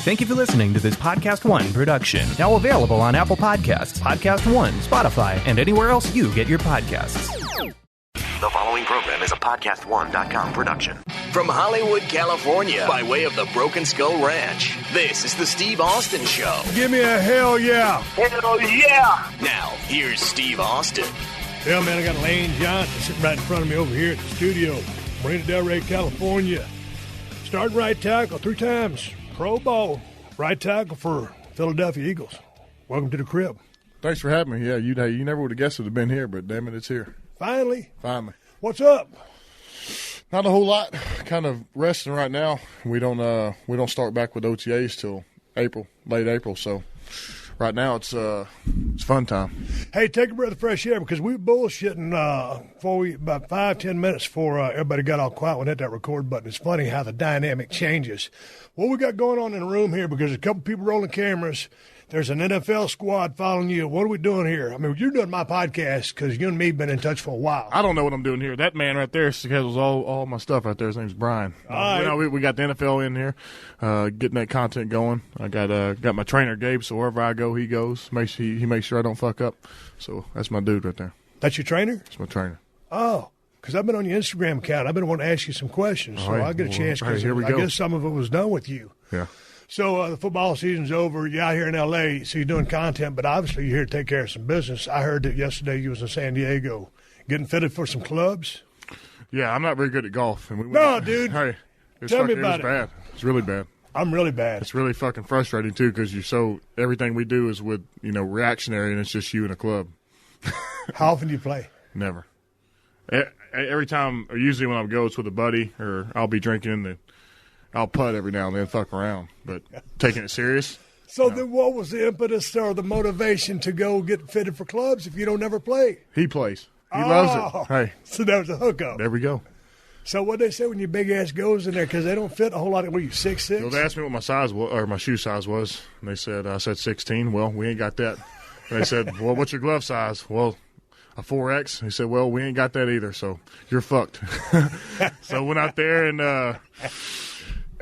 Thank you for listening to this PodcastOne production. Now available on Apple Podcasts, PodcastOne, Spotify, and anywhere else you get your podcasts. The following program is a PodcastOne.com production. From Hollywood, California, by way of the Broken Skull Ranch, this is the Steve Austin Show. Give me a hell yeah. Hell yeah. Now, here's Steve Austin. Yeah, man, I got Lane Johnson sitting right in front of me over here at the studio. Marina Del Rey, California. Starting right tackle 3 times. Pro Bowl. Right tackle for Philadelphia Eagles. Welcome to the crib. Thanks for having me. Yeah, you never would have guessed it would have been here, but damn it, it's here. Finally. What's up? Not a whole lot. Kind of resting right now. We don't start back with OTAs till late April. So right now it's fun time. Hey, take a breath of fresh air because we were bullshitting about 5-10 minutes before everybody got all quiet when I hit that record button. It's funny how the dynamic changes. What we got going on in the room here, because there's a couple people rolling cameras. There's an NFL squad following you. What are we doing here? I mean, you're doing my podcast because you and me have been in touch for a while. I don't know what I'm doing here. That man right there schedules all my stuff right there. His name's Brian. We got the NFL in here, getting that content going. I got my trainer, Gabe, so wherever I go, he goes. He makes sure I don't fuck up. So that's my dude right there. That's your trainer? That's my trainer. Oh, because I've been on your Instagram account. I've been wanting to ask you some questions, so I get a chance because I guess some of it was done with you. Yeah. So the football season's over. You're out here in L.A., so you're doing content, but obviously you're here to take care of some business. I heard that yesterday you was in San Diego getting fitted for some clubs. Yeah, I'm not very good at golf. Dude. Hey, tell me about it. Bad. It's really bad. I'm really bad. It's really fucking frustrating, too, because everything we do is with, reactionary, and it's just you in a club. How often do you play? Never. Every time, or usually when I go, it's with a buddy, or I'll be drinking, I'll putt every now and then, fuck around, but taking it serious. So then what was the impetus or the motivation to go get fitted for clubs if you don't ever play? He plays. He loves it. Hey. So that was a hookup. There we go. So what they say when your big ass goes in there, because they don't fit a whole lot. What are you, 6'6"? So they asked me what my size was, or my shoe size was, and I said 16. Well, we ain't got that. And they said, well, what's your glove size? Well, a 4X. He said, well, we ain't got that either, so you're fucked. So I went out there and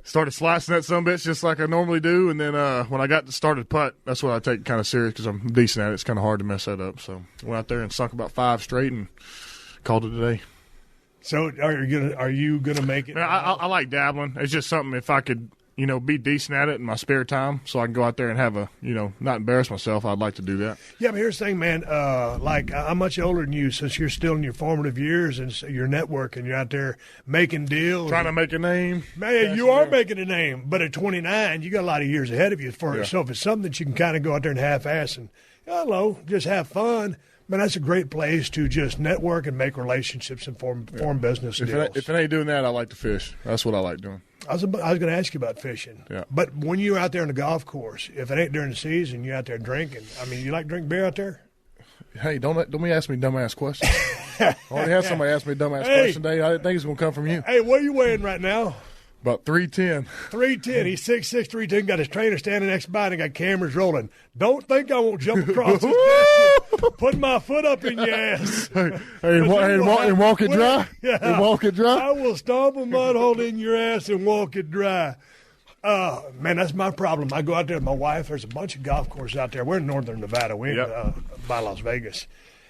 started slicing that sumbitch just like I normally do, and then when I got to started putt, that's what I take kind of serious because I'm decent at it. It's kind of hard to mess that up. So I went out there and sunk about 5 straight and called it a day. So are you gonna make it? I like dabbling. It's just something if I could, be decent at it in my spare time, so I can go out there and have not embarrass myself. I'd like to do that. Yeah, but here's the thing, man. I'm much older than you, since you're still in your formative years and so you're networking. You're out there making deals, trying to make a name. Man, you are making a name. But at 29, you got a lot of years ahead of you. So if it's something that you can kind of go out there and half-ass and just have fun. Man, that's a great place to just network and make relationships and form business deals. If it ain't doing that, I like to fish. That's what I like doing. I was going to ask you about fishing. Yeah. But when you're out there on the golf course, if it ain't during the season, you're out there drinking. I mean, you like to drink beer out there? Hey, don't ask me dumbass questions. I already had somebody ask me a dumbass question today. I didn't think it was going to come from you. Hey, what are you weighing right now? About 310. 310. He's 6'6", 310. Got his trainer standing next by and got cameras rolling. Don't think I won't jump across his desk. Put my foot up in your ass. And walk it dry? Yeah. And walk it dry? I will stomp a mud hole in your ass and walk it dry. Man, that's my problem. I go out there with my wife. There's a bunch of golf courses out there. We're in northern Nevada. We're by Las Vegas.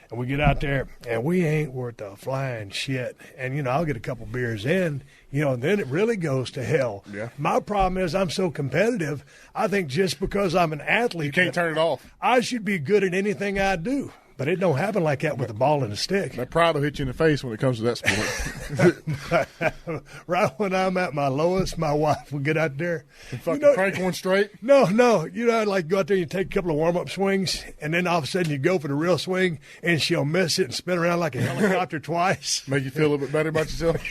And we get out there, and we ain't worth a flying shit. And, I'll get a couple beers in, and then it really goes to hell. Yeah. My problem is I'm so competitive, I think just because I'm an athlete. You can't turn it off. I should be good at anything I do. But it don't happen like that with a ball and a stick. That pride will hit you in the face when it comes to that sport. Right when I'm at my lowest, my wife will get out there. And fucking crank one straight? No. I'd like go out there and you take a couple of warm-up swings, and then all of a sudden you go for the real swing, and she'll miss it and spin around like a helicopter twice. Make you feel a little bit better about yourself?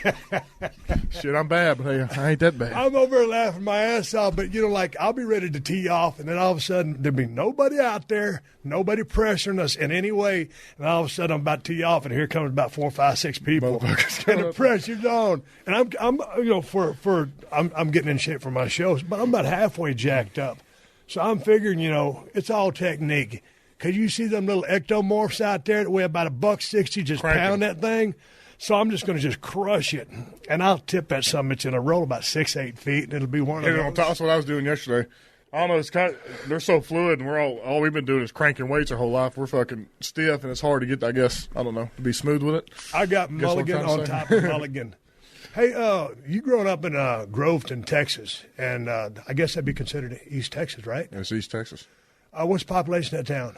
Shit, I'm bad, but hey, I ain't that bad. I'm over there laughing my ass off, but, I'll be ready to tee off, and then all of a sudden there'll be nobody out there, nobody pressuring us in any way, and all of a sudden I'm about to tee off, and here comes about 4, 5, 6 people, and the pressure's on, and I'm getting in shape for my shows, but I'm about halfway jacked up, so I'm figuring, it's all technique. Cause you see them little ectomorphs out there that weigh about $1.60, just pound that thing. So I'm just going to just crush it, and I'll tip that summit and I'll roll about 6-8 feet, and it'll be one of those. That's what I was doing yesterday. I don't know. It's they're so fluid, and we're all we've been doing is cranking weights our whole life. We're fucking stiff, and it's hard to get. I guess I don't know to be smooth with it. I got mulligan on top of mulligan. Hey, you growing up in Groveton, Texas, and I guess that'd be considered East Texas, right? It's East Texas. What's the population of that town?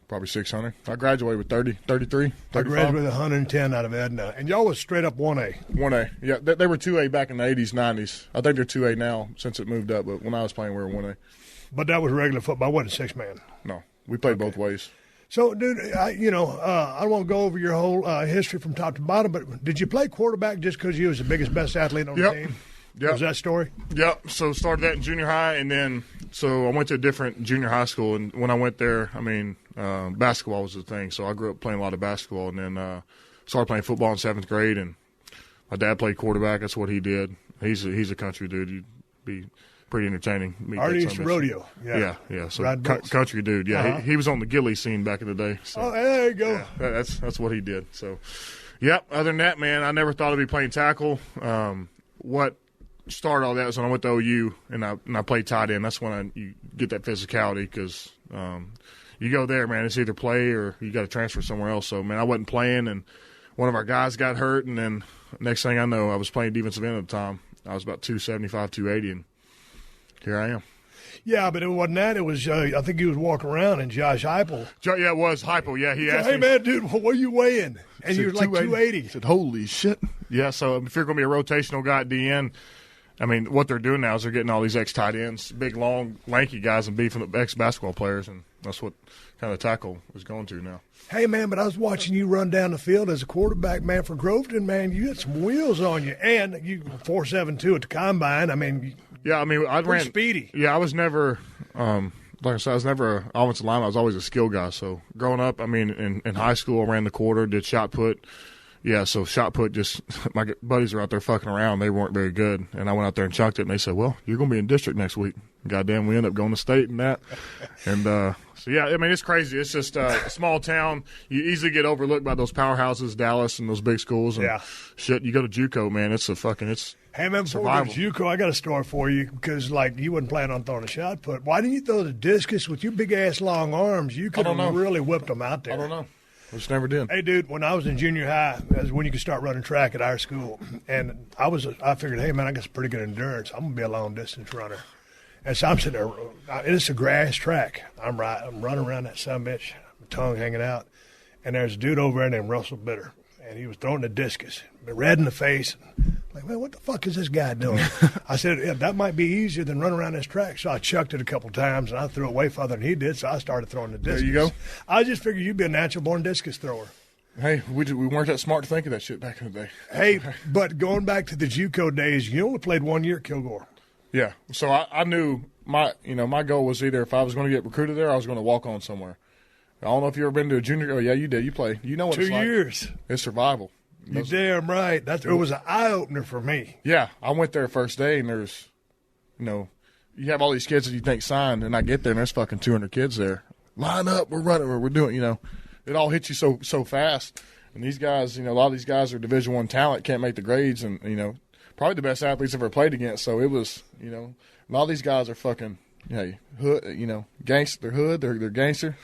Probably 600. I graduated with 30, 33, 35. I graduated with 110 out of Edna, and y'all was straight up 1A. 1A, yeah. They were 2A back in the 80s, 90s. I think they're 2A now since it moved up, but when I was playing, we were 1A. But that was regular football. It wasn't six-man. No, we played both ways. So, dude, I don't want to go over your whole history from top to bottom, but did you play quarterback just because you was the biggest, best athlete on the team? Yep. Was that story? Yep. So started that in junior high, and then so I went to a different junior high school, and when I went there, basketball was the thing. So I grew up playing a lot of basketball, and then started playing football in 7th grade, and my dad played quarterback. That's what he did. He's a country dude. He'd be pretty entertaining. Already used to rodeo. Yeah. So country dude. Yeah, he was on the ghillie scene back in the day. So, there you go. Yeah, that's what he did. So, yep. Other than that, man, I never thought I'd be playing tackle. What started all that was when I went to OU and I played tight end. That's when you get that physicality because you go there, man. It's either play or you got to transfer somewhere else. So, man, I wasn't playing, and one of our guys got hurt, and then next thing I know, I was playing defensive end at the time. I was about 275, 280, and here I am. Yeah, but it wasn't that. It was, I think he was walking around, and Josh Heupel. Yeah, it was Heupel. Yeah, he asked me. Hey, man, dude, what are you weighing? And you were like 280. I said, holy shit. Yeah, so if you're going to be a rotational guy at DN, what they're doing now is they're getting all these ex-tight ends, big, long, lanky guys, and beefing up ex-basketball players, and that's what kind of tackle is going to now. Hey, man, but I was watching you run down the field as a quarterback, man, for Groveton, man. You had some wheels on you, and you 4.72 at the combine. I ran speedy. Yeah, I was never, like I said, I was never an offensive lineman. I was always a skill guy. So growing up, in high school, I ran the quarter, did shot put. Yeah, so shot put, just my buddies were out there fucking around. They weren't very good, and I went out there and chunked it. And they said, "Well, you're going to be in district next week." Goddamn, we ended up going to state and that. And so yeah, it's crazy. It's just a small town. You easily get overlooked by those powerhouses, Dallas, and those big schools. And shit, you go to JUCO, man. It's Hey, man, before we go to JUCO, I got a story for you because, you wasn't planning on throwing a shot put. Why didn't you throw the discus with your big-ass long arms? You could have really whipped them out there. I don't know. I just never did. Hey, dude, when I was in junior high, that's when you could start running track at our school. And I figured, hey, man, I got some pretty good endurance. I'm going to be a long-distance runner. And so I'm sitting there. It's a grass track. I'm running around that summit, my tongue hanging out. And there's a dude over there named Russell Bitter. And he was throwing the discus, red in the face. Like, man, what the fuck is this guy doing? I said, yeah, that might be easier than running around this track. So I chucked it a couple times, and I threw it way farther than he did, so I started throwing the discus. There you go. I just figured you'd be a natural-born discus thrower. Hey, we weren't that smart to think of that shit back in the day. Hey, but going back to the JUCO days, you only played 1 year at Kilgore. Yeah, so I knew my goal was either if I was going to get recruited there, I was going to walk on somewhere. I don't know if you ever been to a junior. Oh, yeah, you did. You play. You know what 2 years. It's survival. You're damn right. It was an eye-opener for me. Yeah, I went there first day, and there's, you have all these kids that you think signed, and I get there, and there's fucking 200 kids there. Line up, we're running, we're doing, it all hits you so fast. And these guys, a lot of these guys are Division I talent, can't make the grades, and, probably the best athletes I've ever played against. So it was, a lot of these guys are fucking, hood, gangster, they're hood, they're gangster.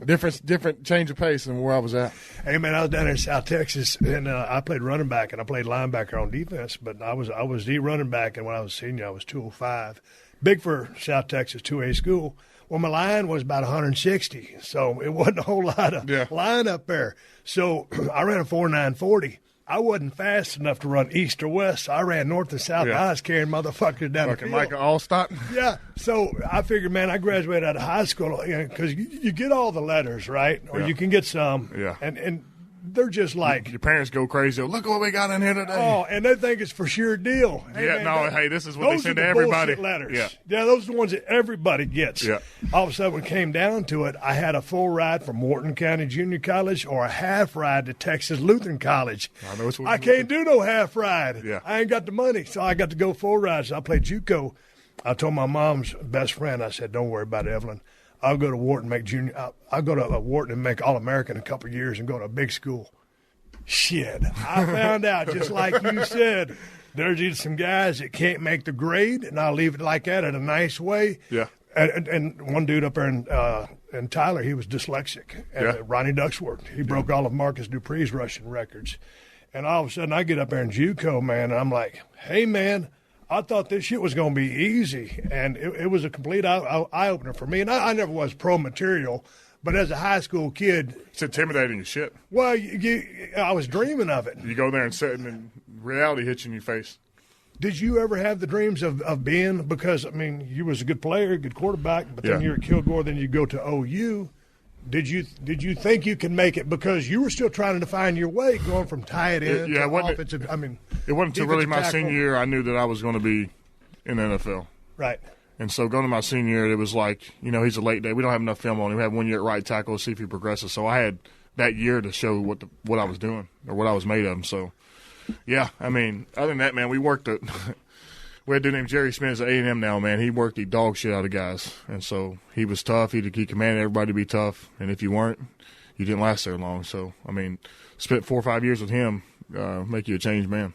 Different change of pace than where I was at. Hey, man, I was down there in South Texas, and I played running back, and I played linebacker on defense. But I was the running back, and when I was senior, I was 205. Big for South Texas 2A school. Well, my line was about 160, so it wasn't a whole lot of line up there. So I ran a 4.940. I wasn't fast enough to run east or west, so I ran north and south. I was carrying motherfuckers down the field. Like Allstott? Yeah. So I figured, man, I graduated out of high school because you get all the letters, right? Or you can get some. Yeah. And they're just like. Your parents go crazy. Look what we got in here today. Oh, and they think it's for sure deal. Hey, man, this is what they send to everybody. Letters. Yeah, those are the ones that everybody gets. Yeah. All of a sudden, when it came down to it, I had a full ride from Morton County Junior College or a half ride to Texas Lutheran College. I can't do no half ride. Yeah. I ain't got the money, so I got to go full ride. So I played JUCO. I told my mom's best friend, I said, "Don't worry about it, Evelyn. I'll go to Wharton, I'll go to Wharton and make All-American in a couple of years and go to a big school." Shit, I found out, just like you said, there's either some guys that can't make the grade, and I'll leave it like that in a nice way. Yeah. And one dude up there in Tyler, he was dyslexic. And Ronnie Ducksworth, he broke all of Marcus Dupree's rushing records. And all of a sudden, I get up there in JUCO, man, and I'm like, hey, man, I thought this shit was going to be easy. And it was a complete eye-opener for me. And I never was pro material. But as a high school kid, it's intimidating as shit. Well, I was dreaming of it. You go there and sit, and then reality hits you in your face. Did you ever have the dreams of being? Because I mean, you was a good player, good quarterback, but then you're at Kilgore, then you go to OU. Did you think you could make it? Because you were still trying to find your way, going from tight end to offensive. I mean, it wasn't until really my senior year I knew that I was going to be in the NFL. Right. And so going to my senior year, it was like, he's a late day. We don't have enough film on him. We have 1 year at right tackle to see if he progresses. So I had that year to show what I was doing or what I was made of. So, yeah, I mean, other than that, man, we worked at – we had a dude named Jerry Smith at A&M now, man. He worked the dog shit out of guys. And so he was tough. He commanded everybody to be tough. And if you weren't, you didn't last there long. So, I mean, spent 4 or 5 years with him, make you a changed man.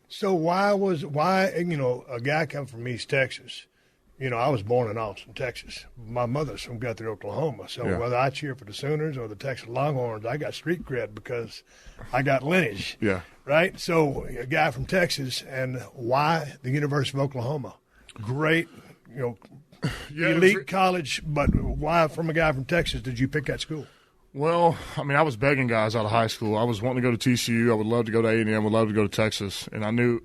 So why a guy come from East Texas – I was born in Austin, Texas. My mother's from Guthrie, Oklahoma. So whether I cheer for the Sooners or the Texas Longhorns, I got street cred because I got lineage. Yeah. Right? So a guy from Texas, and why the University of Oklahoma? Great, elite college, but why from a guy from Texas did you pick that school? Well, I mean, I was begging guys out of high school. I was wanting to go to TCU. I would love to go to A&M. I would love to go to Texas. And I knew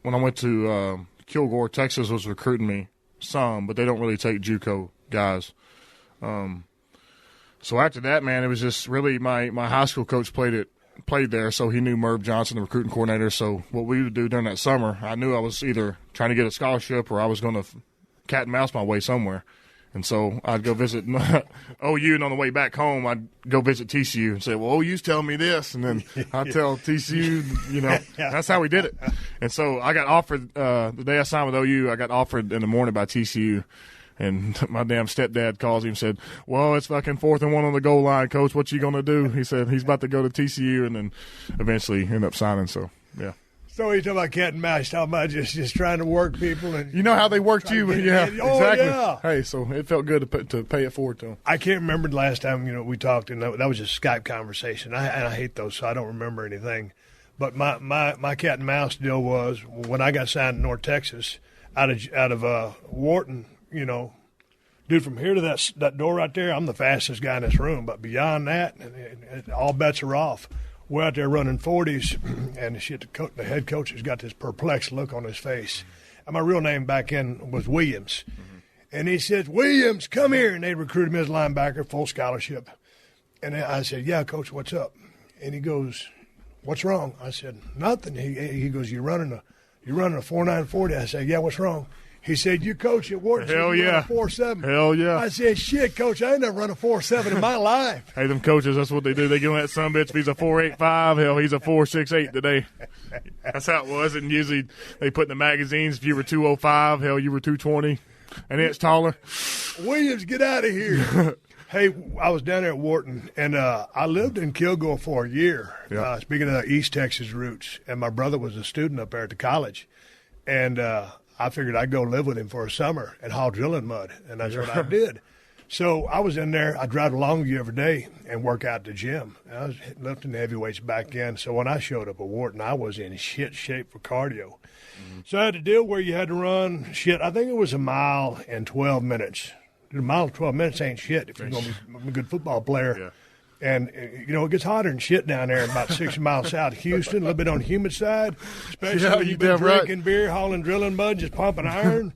when I went to Kilgore, Texas was recruiting me. Some, but they don't really take JUCO guys. So after that, man, it was just really my high school coach played there, so he knew Merv Johnson, the recruiting coordinator. So what we would do during that summer, I knew I was either trying to get a scholarship or I was going to cat and mouse my way somewhere. And so I'd go visit OU, and on the way back home, I'd go visit TCU and say, well, OU's telling me this. And then I'd tell TCU, that's how we did it. And so I got offered, the day I signed with OU, I got offered in the morning by TCU. And my damn stepdad calls him and said, well, it's fucking 4th and 1 on the goal line, Coach. What you going to do? He said he's about to go to TCU, and then eventually end up signing. So, yeah. So you talking about cat and mouse, talking about just trying to work people. And you know how they worked you. Yeah, exactly. Yeah. Hey, so it felt good to pay it forward to them. I can't remember the last time, we talked, and that was a Skype conversation. I hate those, so I don't remember anything. But my cat and mouse deal was when I got signed to North Texas out of Wharton, dude, from here to that door right there, I'm the fastest guy in this room. But beyond that, all bets are off. We're out there running 40s, and the head coach has got this perplexed look on his face. And my real name back in was Williams. Mm-hmm. And he said, Williams, come here. And they recruited me as linebacker, full scholarship. And I said, yeah, Coach, what's up? And he goes, what's wrong? I said, nothing. He goes, you're running a 4.9 40. I said, yeah, what's wrong? He said, you coach at Wharton. Hell yeah. 4.7. Hell yeah. I said, shit, Coach, I ain't never run a 4.7 in my life. Hey, them coaches, that's what they do. They give him that sumbitch. If he's a 4.85, hell, he's a 4.68 today. That's how it was. And usually they put in the magazines, if you were 205, hell, you were 220. An inch taller. Williams, get out of here. Hey, I was down there at Wharton, and I lived in Kilgore for a year, speaking of East Texas roots. And my brother was a student up there at the college. And I figured I'd go live with him for a summer and haul drilling mud, and that's what I did. So I was in there. I drive along with you every day and work out at the gym. And I was lifting heavyweights back in. So when I showed up at Wharton, I was in shit shape for cardio. Mm-hmm. So I had to deal where you had to run I think it was 1 mile in 12 minutes. A mile in 12 minutes ain't shit if you're going to be a good football player. Yeah. And, it gets hotter than shit down there about 60 miles south of Houston, a little bit on the humid side, especially when you've been drinking beer, hauling drilling mud, just pumping iron.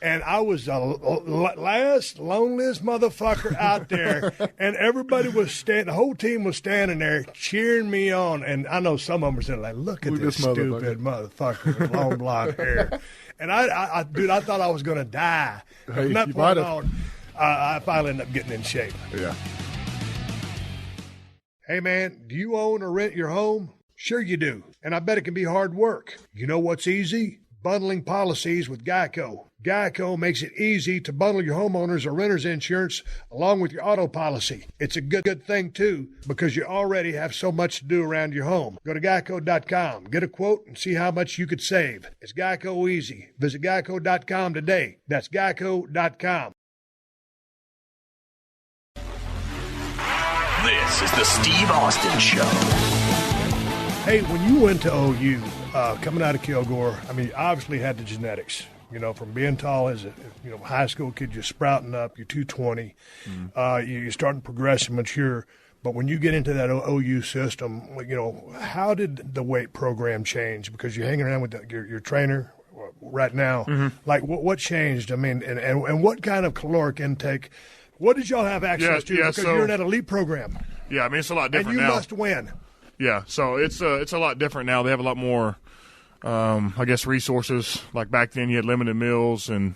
And I was the last, loneliest motherfucker out there, and everybody was the whole team was standing there cheering me on. And I know some of them were saying, like, look at this stupid motherfucker with long blonde hair. And I thought I was going to die. Hey, From that point on, I finally ended up getting in shape. Yeah. Hey, man, do you own or rent your home? Sure you do, and I bet it can be hard work. You know what's easy? Bundling policies with Geico. Geico makes it easy to bundle your homeowners or renters insurance along with your auto policy. It's a good thing, too, because you already have so much to do around your home. Go to geico.com, get a quote, and see how much you could save. It's Geico easy. Visit geico.com today. That's geico.com. This is the Steve Austin Show. Hey, when you went to OU, coming out of Kilgore, I mean, you obviously had the genetics. You know, from being tall as a high school kid, you're sprouting up, you're 220, you're starting to progress and mature. But when you get into that OU system, how did the weight program change? Because you're hanging around with your trainer right now. Mm-hmm. Like, what changed? I mean, and what kind of caloric intake? What did y'all have access to? Because you're in that elite program. Yeah, I mean, it's a lot different now. And you must win. Yeah, so it's a lot different now. They have a lot more, I guess, resources. Like back then, you had limited meals, and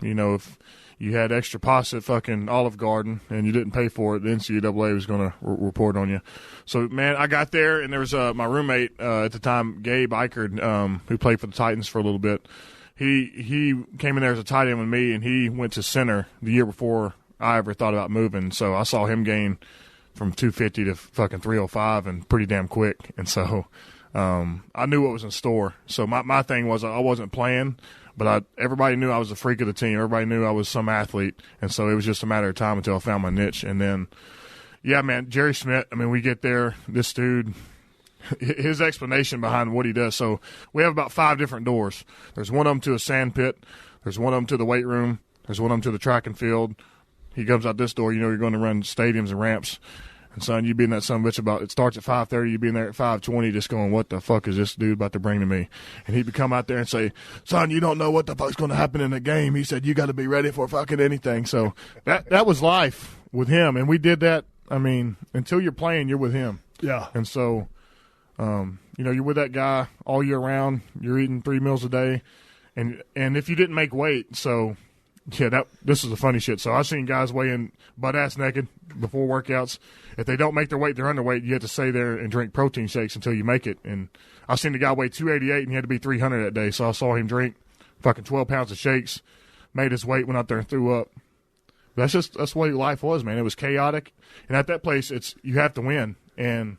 if you had extra pasta at fucking Olive Garden and you didn't pay for it, the NCAA was going to report on you. So, man, I got there, and there was my roommate at the time, Gabe Eichard, who played for the Titans for a little bit. He came in there as a tight end with me, and he went to center the year before I ever thought about moving. So I saw him gain from 250 to fucking 305 and pretty damn quick. And so I knew what was in store. So my thing was I wasn't playing, but everybody knew I was a freak of the team. Everybody knew I was some athlete. And so it was just a matter of time until I found my niche. And then, yeah, man, Jerry Schmidt, I mean, we get there, this dude, his explanation behind what he does. So we have about 5 different doors. There's one of them to a sand pit. There's one of them to the weight room. There's one of them to the track and field. He comes out this door, you're going to run stadiums and ramps. And, son, you be in that son of a bitch about – it starts at 5:30, you be in there at 5:20 just going, what the fuck is this dude about to bring to me? And he'd come out there and say, son, you don't know what the fuck's going to happen in the game. He said, you got to be ready for fucking anything. So that was life with him. And we did that, I mean, until you're playing, you're with him. Yeah. And so, you're with that guy all year round. You're eating 3 meals a day. And if you didn't make weight, so – yeah, this is the funny shit. So I've seen guys weigh in butt-ass naked before workouts. If they don't make their weight, they're underweight. You have to stay there and drink protein shakes until you make it. And I've seen the guy weigh 288, and he had to be 300 that day. So I saw him drink fucking 12 pounds of shakes, made his weight, went out there and threw up. That's what life was, man. It was chaotic. And at that place, you have to win. And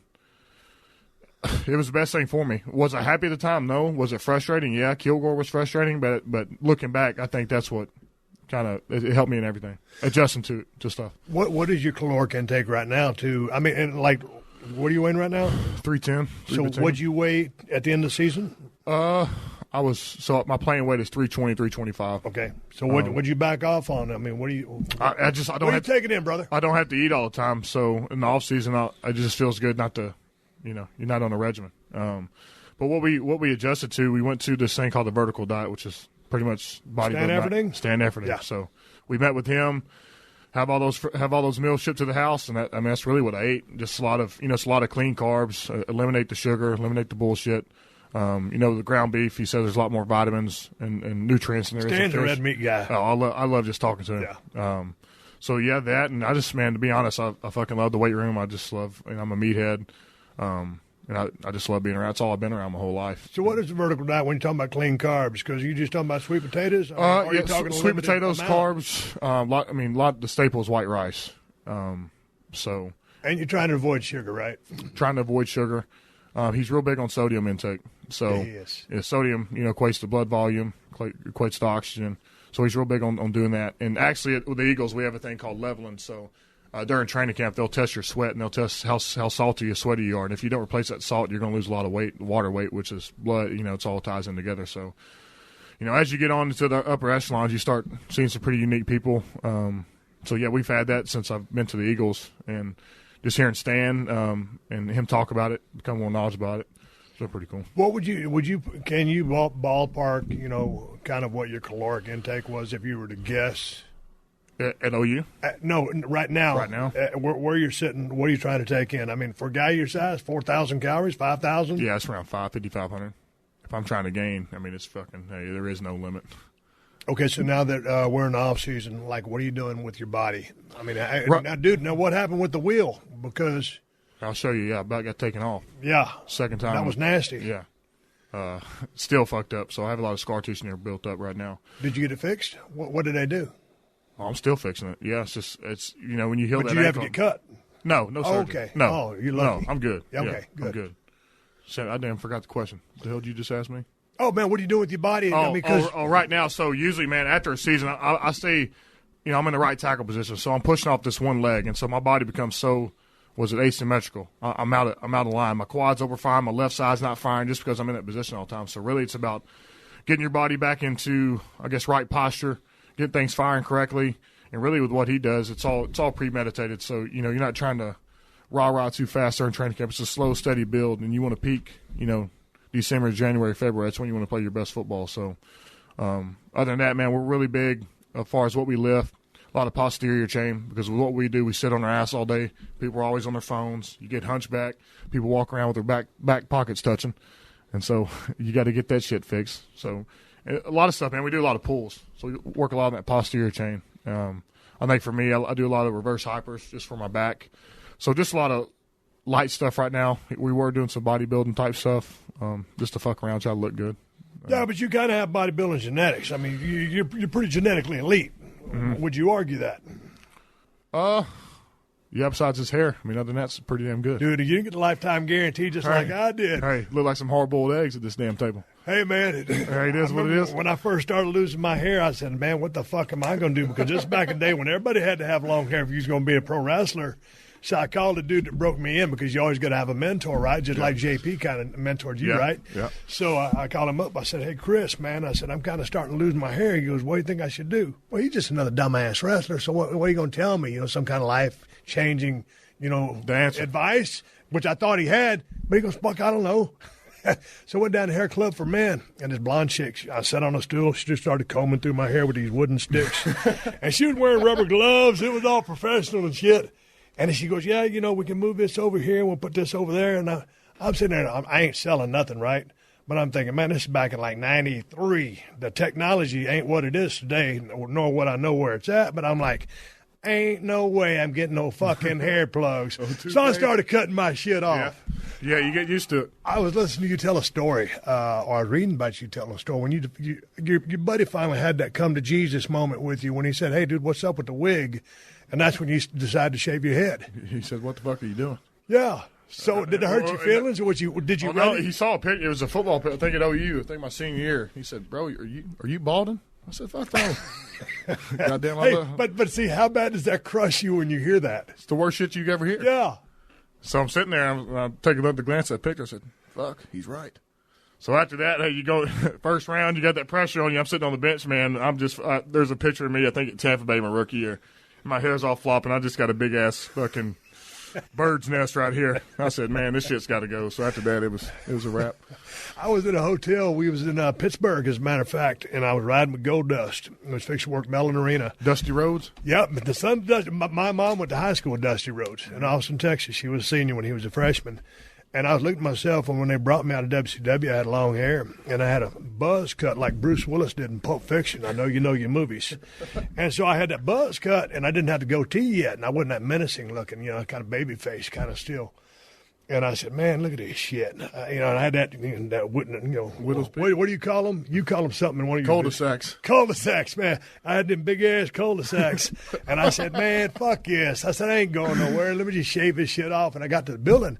it was the best thing for me. Was I happy at the time? No. Was it frustrating? Yeah, Kilgore was frustrating. But looking back, I think that's what it helped me in everything, adjusting to stuff. What is your caloric intake right now? I mean, and like, what are you weighing right now? 310. So what'd you weigh at the end of the season? My playing weight is 320, 325. Okay. So what'd you back off on? I mean, what do you? I don't what are you taking in, brother? I don't have to eat all the time. So in the off season, it just feels good not to, you're not on a regimen. But what we adjusted to, we went to this thing called the vertical diet, which is pretty much bodybuilding. Stand everything. Yeah. So we met with him, have all those meals shipped to the house, and that's really what I ate. Just a lot of clean carbs, eliminate the sugar, eliminate the bullshit. The ground beef. He said there's a lot more vitamins and nutrients in there. Stan's a red meat guy. Oh, I love just talking to him. Yeah. So yeah, that, and I just, man, to be honest, I fucking love the weight room. I just love, I'm a meathead. And I just love being around. That's all I've been around my whole life. So what is the vertical diet when you're talking about clean carbs? Because you just talking about sweet potatoes? Are you talking sweet potatoes, carbs. A lot of the staples, white rice. And you're trying to avoid sugar, right? Trying to avoid sugar. He's real big on sodium intake. So sodium, equates to blood volume, equates to oxygen. So he's real big on doing that. And actually, with the Eagles, we have a thing called leveling. So during training camp, they'll test your sweat, and they'll test how salty or sweaty you are. And if you don't replace that salt, you're going to lose a lot of weight, water weight, which is blood. It's all ties in together. So, as you get on into the upper echelons, you start seeing some pretty unique people. So, yeah, we've had that since I've been to the Eagles. And just hearing Stan and him talk about it, become more knowledgeable about it. So pretty cool. What can you ballpark, kind of what your caloric intake was if you were to guess? At OU? No, right now. Right now? Where you're sitting, what are you trying to take in? I mean, for a guy your size, 4,000 calories, 5,000? Yeah, it's around 5,500. If I'm trying to gain, it's fucking, hey, there is no limit. Okay, so now that we're in the off season, like, what are you doing with your body? I mean, now, dude, what happened with the wheel? Because I'll show you. Yeah, I about got taken off. Yeah, second time. That was nasty. Yeah. still fucked up. So I have a lot of scar tissue there built up right now. Did you get it fixed? What did they do? Oh, I'm still fixing it. Yeah, it's when you heal but that you have ankle. to get cut. No surgery. Okay. No. Oh, you're lucky. No, I'm good. Okay, yeah, good. I'm good. So, I damn forgot the question. The hell did you just ask me? Oh, man, what are you doing with your body? Right now. So usually, man, after a season, I stay, I'm in the right tackle position. So I'm pushing off this one leg, and so my body becomes asymmetrical. I'm out of line. My quad's over firing. My left side's not firing just because I'm in that position all the time. So really it's about getting your body back into, I guess, right posture, getting things firing correctly. And really with what he does, it's all premeditated. So, you're not trying to rah-rah too fast during training camp. It's a slow, steady build, and you want to peak, December, January, February. That's when you want to play your best football. So other than that, man, we're really big as far as what we lift. A lot of posterior chain because with what we do, we sit on our ass all day. People are always on their phones. You get hunchback. People walk around with their back pockets touching. And so you got to get that shit fixed. So a lot of stuff, man. We do a lot of pulls. So we work a lot on that posterior chain. I think for me, I do a lot of reverse hypers just for my back. So just a lot of light stuff right now. We were doing some bodybuilding type stuff just to fuck around, try to look good. Yeah, but you kind of have bodybuilding genetics. I mean, you're pretty genetically elite. Mm-hmm. Would you argue that? Yeah, besides his hair. I mean, other than that, it's pretty damn good. Dude, you didn't get the lifetime guarantee just like I did. Hey, look like some hard-boiled eggs at this damn table. Hey, man. It is what it is. When I first started losing my hair, I said, man, what the fuck am I going to do? Because just back in the day when everybody had to have long hair if you was going to be a pro wrestler, so I called the dude that broke me in because you always got to have a mentor, right? Just like JP kind of mentored you, right? Yeah. So I called him up. I said, hey, Chris, man, I said, I'm kind of starting to lose my hair. He goes, what do you think I should do? Well, he's just another dumbass wrestler, so what are you going to tell me? Some kind of life-changing, advice, which I thought he had. But he goes, fuck, I don't know. So I went down to Hair Club for Men, and this blonde chick, I sat on a stool. She just started combing through my hair with these wooden sticks. And she was wearing rubber gloves. It was all professional and shit. And she goes, yeah, we can move this over here, and we'll put this over there. And I'm sitting there, I ain't selling nothing, right? But I'm thinking, man, this is back in like 93. The technology ain't what it is today, nor what I know where it's at. But I'm like, ain't no way I'm getting no fucking hair plugs. So I started cutting my shit off. Yeah, you get used to it. I was listening to you tell a story, or I was reading about you telling a story. When your buddy finally had that come to Jesus moment with you when he said, hey, dude, what's up with the wig? And that's when you decided to shave your head. He said, what the fuck are you doing? Yeah. So did it hurt your feelings, or did you? No, he saw a picture. It was a football picture. I think at OU. I think my senior year. He said, "Bro, are you balding?" I said, "Fuck no." Goddamn. Hey, but see, how bad does that crush you when you hear that? It's the worst shit you ever hear. Yeah. So I'm sitting there. I'm taking another glance at that picture. I said, "Fuck, he's right." So after that, hey, you go first round. You got that pressure on you. I'm sitting on the bench, man. I'm just there's a picture of me. I think at Tampa Bay, my rookie year. My hair's all flopping. I just got a big ass fucking bird's nest right here. I said, man, this shit's got to go. So after that, it was a wrap. I was in a hotel. We was in Pittsburgh, as a matter of fact, and I was riding with Gold Dust. I was fixing to work Mellon Arena. Dusty Rhodes? Yep. But the son, my mom went to high school with Dusty Rhodes in Austin, Texas. She was a senior when he was a freshman. And I was looking at myself, and when they brought me out of WCW, I had long hair, and I had a buzz cut like Bruce Willis did in Pulp Fiction. I know you know your movies. And so I had that buzz cut, and I didn't have the goatee yet, and I wasn't that menacing looking, kind of baby face, kind of still. And I said, man, look at this shit. And I had that Widow's peak. What do you call them? You call them something in one of your cul-de-sacs. Cul-de-sacs, man. I had them big-ass cul-de-sacs. And I said, man, fuck yes. I said, I ain't going nowhere. Let me just shave this shit off. And I got to the building.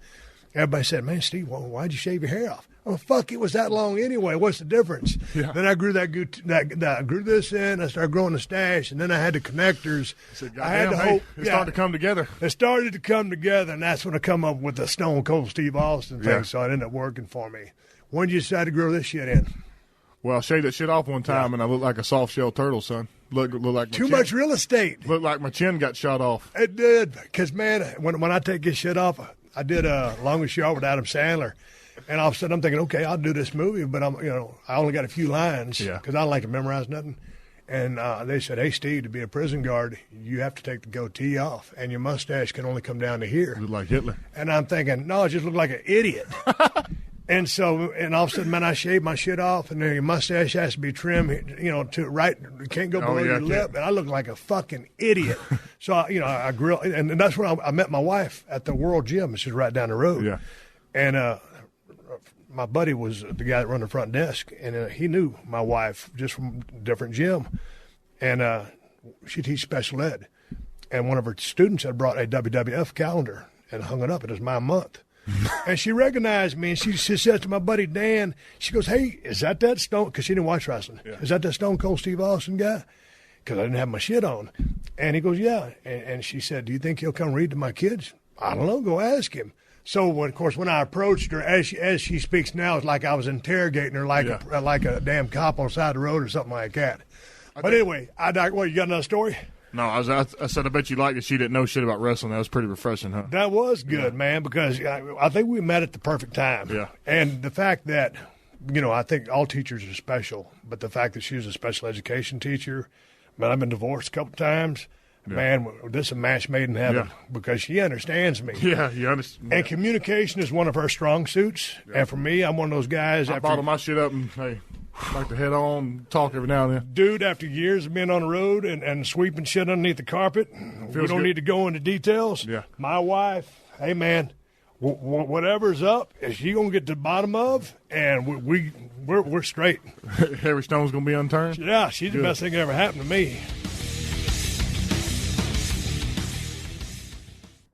Everybody said, man, Steve, why'd you shave your hair off? Oh, fuck, it was that long anyway. What's the difference? Yeah. Then I grew I grew this in. I started growing the stash, and then I had the connectors. I had to hope. It started to come together. It started to come together, and that's when I come up with the Stone Cold Steve Austin thing, yeah. So it ended up working for me. When did you decide to grow this shit in? Well, I shaved that shit off one time, and I looked like a soft-shell turtle, son. Looked like too much real estate. Looked like my chin got shot off. It did, because, man, when I take this shit off, I did Longest Yard with Adam Sandler, and all of a sudden I'm thinking, okay, I'll do this movie, but I only got a few lines because I don't like to memorize nothing. And they said, hey, Steve, to be a prison guard, you have to take the goatee off, and your mustache can only come down to here. Look like Hitler. And I'm thinking, no, I just look like an idiot. And all of a sudden, man, I shaved my shit off, and then your mustache has to be trimmed, to right. It can't go below your lip. And I look like a fucking idiot. So, I grill. And that's when I met my wife at the World Gym. It's just right down the road. Yeah. And my buddy was the guy that run the front desk, and he knew my wife just from a different gym. And she teaches special ed. And one of her students had brought a WWF calendar and hung it up. It was my month. And she recognized me, and she said to my buddy Dan, she goes, "Hey, is that Stone?" Because she didn't watch wrestling. Yeah. "Is that Stone Cold Steve Austin guy?" Because I didn't have my shit on. And he goes, "Yeah." And she said, "Do you think he'll come read to my kids?" "I don't know. Go ask him." So, of course, when I approached her, as she speaks now, it's like I was interrogating her like a damn cop on the side of the road or something like that. But anyway, what, you got another story? No, I said I bet you liked it. She didn't know shit about wrestling. That was pretty refreshing, huh? That was good, man, because I think we met at the perfect time. Yeah. And the fact that, I think all teachers are special, but the fact that she was a special education teacher, man, I've been divorced a couple times. Yeah. Man, this is a match made in heaven because she understands me. Yeah, you understand. And communication is one of her strong suits. Yeah. And for me, I'm one of those guys. I bottle my shit up and, hey, like to head on, talk every now and then. Dude, after years of being on the road and sweeping shit underneath the carpet, we don't need to go into details. Yeah. My wife, hey, man, whatever's up, is she going to get to the bottom of, and we're straight. Every stone's going to be unturned? Yeah, she's the best thing that ever happened to me.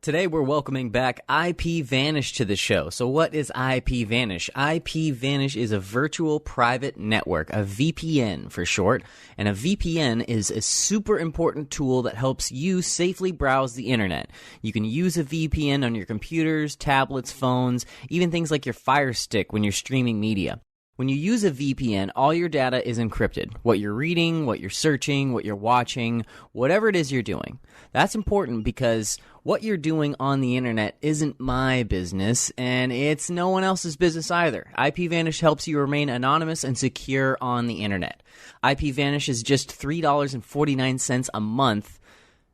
Today we're welcoming back IPVanish to the show. So what is IPVanish? IPVanish is a virtual private network, a VPN for short. And a VPN is a super important tool that helps you safely browse the internet. You can use a VPN on your computers, tablets, phones, even things like your Fire Stick when you're streaming media. When you use a VPN, all your data is encrypted. What you're reading, what you're searching, what you're watching, whatever it is you're doing. That's important because what you're doing on the internet isn't my business, and it's no one else's business either. IPVanish helps you remain anonymous and secure on the internet. IPVanish is just $3.49 a month.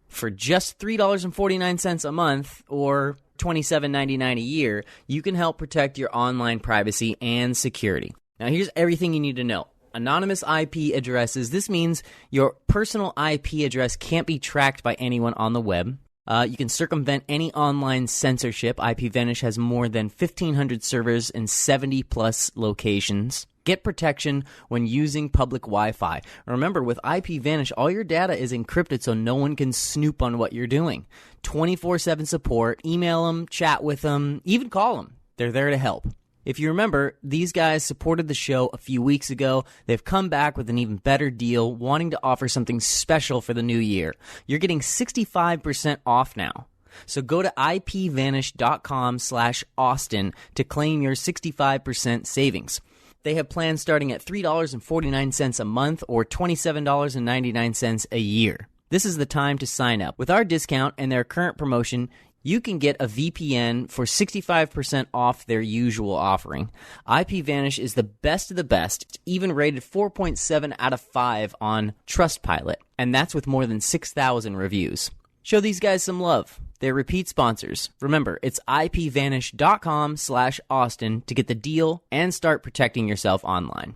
For just $3.49 a month, or $27.99 a year, you can help protect your online privacy and security. Now, here's everything you need to know. Anonymous IP addresses. This means your personal IP address can't be tracked by anyone on the web. You can circumvent any online censorship. IPVanish has more than 1,500 servers in 70-plus locations. Get protection when using public Wi-Fi. Remember, with IPVanish, all your data is encrypted so no one can snoop on what you're doing. 24/7 support. Email them, chat with them, even call them. They're there to help. If you remember, these guys supported the show a few weeks ago. They've come back with an even better deal, wanting to offer something special for the new year. You're getting 65% off now. So go to ipvanish.com/Austin to claim your 65% savings. They have plans starting at $3.49 a month or $27.99 a year. This is the time to sign up. With our discount and their current promotion, you can get a VPN for 65% off their usual offering. IPVanish is the best of the best. It's even rated 4.7 out of 5 on Trustpilot, and that's with more than 6,000 reviews. Show these guys some love. They're repeat sponsors. Remember, it's ipvanish.com/Austin to get the deal and start protecting yourself online.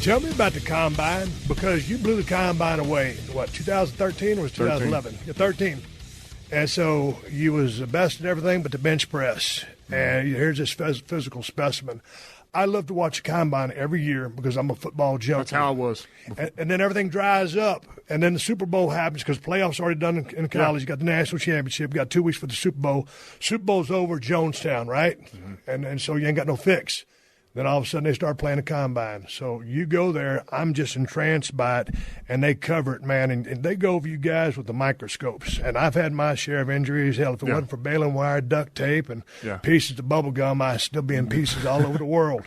Tell me about the combine, because you blew the combine away. What, 2013 or was 2011? 13. And so you was the best at everything but the bench press. And here's this physical specimen. I love to watch the combine every year because I'm a football junkie. That's how it was. And then everything dries up. And then the Super Bowl happens because playoffs already done in college. Yeah. You got the national championship. You got 2 weeks for the Super Bowl. Super Bowl's over, Jonestown, right? Mm-hmm. And so you ain't got no fix. Then all of a sudden they start playing the combine. So you go there, I'm just entranced by it, and they cover it, man. And they go over you guys with the microscopes. And I've had my share of injuries. Hell, if it wasn't for baling wire, duct tape, and pieces of bubble gum, I'd still be in pieces all over the world.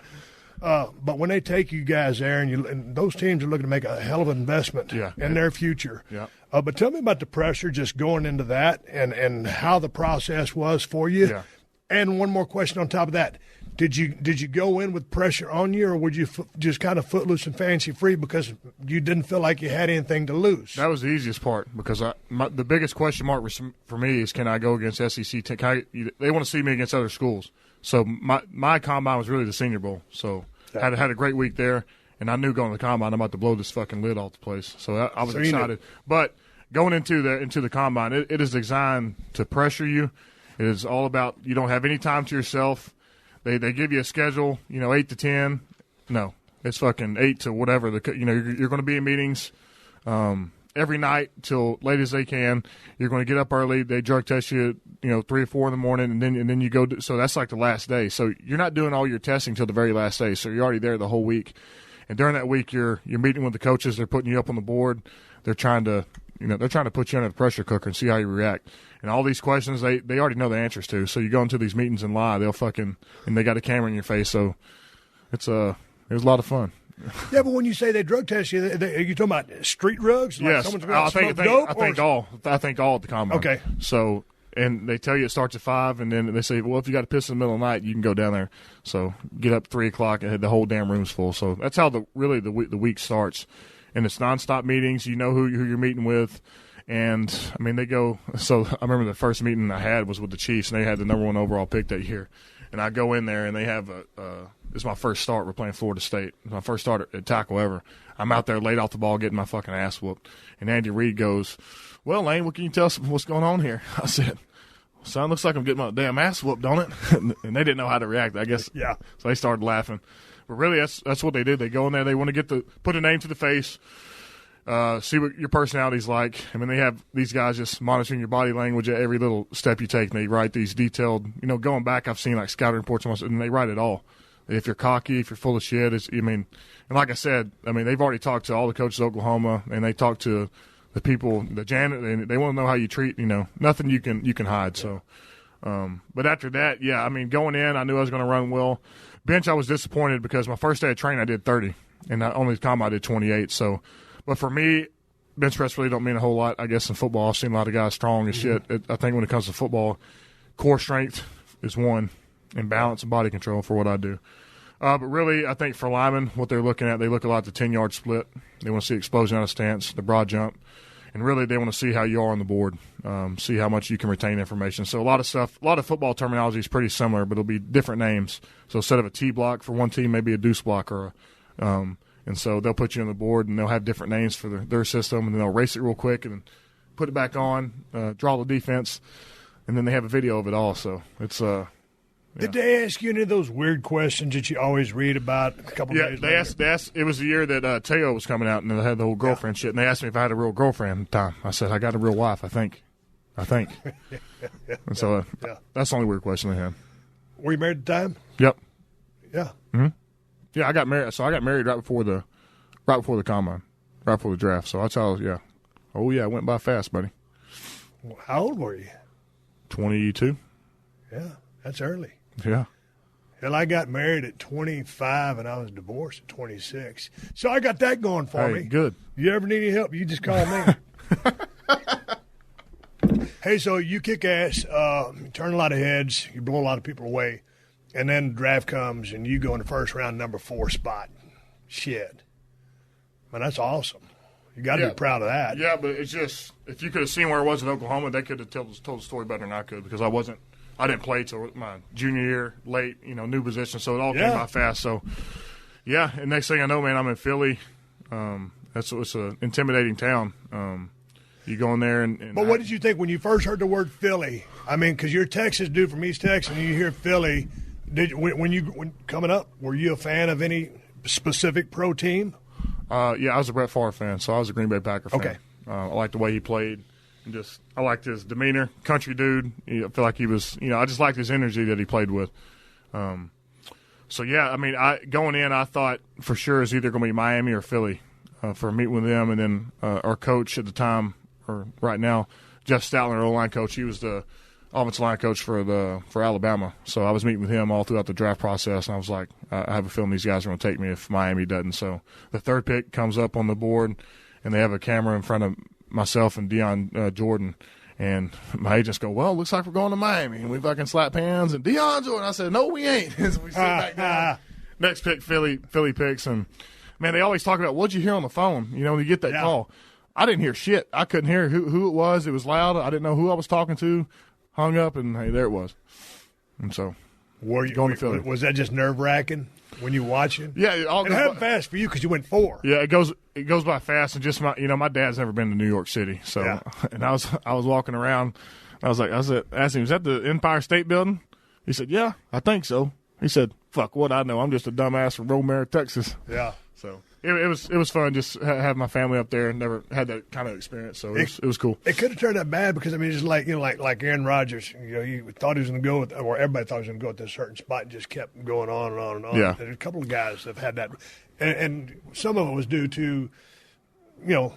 But when they take you guys there, and those teams are looking to make a hell of an investment in their future. Yeah. But tell me about the pressure just going into that and how the process was for you. Yeah. And one more question on top of that. Did you go in with pressure on you, or would you just kind of footloose and fancy-free because you didn't feel like you had anything to lose? That was the easiest part because the biggest question mark for me is, can I go against SEC? They want to see me against other schools. So my combine was really the Senior Bowl. So had a great week there, and I knew going to the combine I'm about to blow this fucking lid off the place. So I was excited. But going into the combine, it is designed to pressure you. It is all about you don't have any time to yourself. They give you a schedule, 8 to 10. No, it's fucking 8 to whatever. You're going to be in meetings every night till late as they can. You're going to get up early. They drug test you, 3 or 4 in the morning, and then you go. So that's like the last day. So you're not doing all your testing till the very last day. So you're already there the whole week. And during that week, you're meeting with the coaches. They're putting you up on the board. They're trying to put you under the pressure cooker and see how you react. And all these questions, they already know the answers to. So you go into these meetings and lie. And they got a camera in your face. So it was a lot of fun. Yeah, but when you say they drug test you, are you talking about street drugs? Like yes, I think all at the combine. Okay. So, and they tell you it starts at 5, and then they say, well, if you got to piss in the middle of the night, you can go down there. So get up 3 o'clock, and the whole damn room's full. So that's how the week starts, and it's nonstop meetings. You know who you're meeting with, and I mean they go. So I remember the first meeting I had was with the Chiefs, and they had the number 1 overall pick that year. And I go in there, and they have it's my first start. We're playing Florida State. It's my first start at tackle ever. I'm out there late off the ball getting my fucking ass whooped. And Andy Reid goes, well, Lane, what can you tell us what's going on here? I said, son, looks like I'm getting my damn ass whooped, don't it? And they didn't know how to react, I guess. Yeah. So they started laughing. But really, that's what they did. They go in there. They want to put a name to the face, see what your personality's like. I mean, they have these guys just monitoring your body language at every little step you take. And they write these detailed, going back, I've seen like scouting reports, and they write it all. If you're cocky, if you're full of shit, and like I said, they've already talked to all the coaches of Oklahoma, and they talked to the people, the janitor, and they want to know how you treat, nothing you can hide. So, but after that, going in, I knew I was going to run well. Bench, I was disappointed because my first day of training, I did 30, and only the combine I did 28. So, but for me, bench press really don't mean a whole lot. I guess in football, I've seen a lot of guys strong as shit. I think when it comes to football, core strength is one, and balance and body control for what I do. But really, I think for linemen, what they're looking at, they look a lot at the 10-yard split. They want to see explosion out of stance, the broad jump, and really they want to see how you are on the board, see how much you can retain information. So a lot of football terminology is pretty similar, but it'll be different names. So instead of a T block for one team, maybe a deuce block or and so they'll put you on the board, and they'll have different names for their system, and then they'll race it real quick and put it back on, draw the defense, and then they have a video of it all. So it's Did they ask you any of those weird questions that you always read about a couple days later? Yeah, they asked. It was the year that Teo was coming out, and they had the whole girlfriend shit, and they asked me if I had a real girlfriend at the time. I said, I got a real wife, I think. And so that's the only weird question they had. Were you married at the time? Yep. Yeah. Mm-hmm. Yeah, I got married. So I got married right before the combine, right before the draft. So that's how, yeah. Oh, yeah, it went by fast, buddy. Well, how old were you? 22. Yeah, that's early. Yeah. Hell, I got married at 25, and I was divorced at 26. So I got that going for me. Good. You ever need any help, you just call me. Hey, so you kick ass, you turn a lot of heads, you blow a lot of people away, and then the draft comes, and you go in the first round, number 4 spot. Shit. Man, that's awesome. You got to be proud of that. Yeah, but it's just, if you could have seen where I was in Oklahoma, they could have told the story better than I could, because I didn't play till my junior year, late, new position, so it all came by fast. So, yeah, and next thing I know, man, I'm in Philly. It's an intimidating town. You go in there and But what did you think when you first heard the word Philly? I mean, because you're a Texas dude from East Texas, and you hear Philly. When coming up, were you a fan of any specific pro team? Yeah, I was a Brett Favre fan, so I was a Green Bay Packer fan. Okay. I liked the way he played. And I liked his demeanor, country dude. I feel like he was, I just liked his energy that he played with. So, yeah, I mean, going in, I thought for sure it was either going to be Miami or Philly for a meet with them. And then our coach at the time, or right now, Jeff Stoutland, our O-line coach, he was the offensive line coach for Alabama. So I was meeting with him all throughout the draft process, and I was like, I have a feeling these guys are going to take me if Miami doesn't. So the third pick comes up on the board, and they have a camera in front of myself and Deion Jordan, and my agents go, well, looks like we're going to Miami, and we fucking slap hands, and Deion Jordan. I said, no, we ain't. So we sit back down. Next pick, Philly picks, and man, they always talk about what'd you hear on the phone, when you get that call. I didn't hear shit. I couldn't hear who it was. It was loud. I didn't know who I was talking to. Hung up, and hey, there it was. And so, going to Philly. Was that just nerve-wracking when you watching? Yeah, it happened fast for you because you went 4. Yeah, it goes by fast, and just my dad's never been to New York City, so and I was walking around I said, asked him, is that the Empire State Building? He said, yeah, I think so. He said, fuck, what I know. I'm just a dumbass from Romare, Texas. Yeah. So it was fun just have my family up there and never had that kind of experience. So it was cool. It could have turned out bad because, I mean, just like, like Aaron Rodgers, you thought he was going to go with, or everybody thought he was going to go at this certain spot and just kept going on and on and on. Yeah. There's a couple of guys that have had that. And some of it was due to,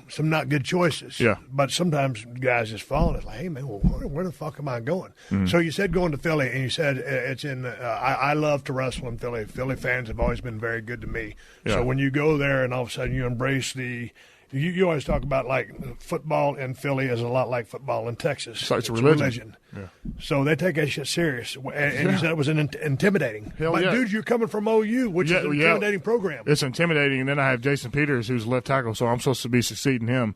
some not good choices. Yeah. But sometimes guys just fall. It's like, hey, man, well, where the fuck am I going? Mm-hmm. So you said going to Philly, and you said it's in I love to wrestle in Philly. Philly fans have always been very good to me. Yeah. So when you go there and all of a sudden you embrace you always talk about, like, football in Philly is a lot like football in Texas. So it's a religion. Yeah. So they take that shit serious. And you said it was intimidating. Hell but, yeah. dude, you're coming from OU, which is an intimidating program. It's intimidating. And then I have Jason Peters, who's left tackle, so I'm supposed to be succeeding him.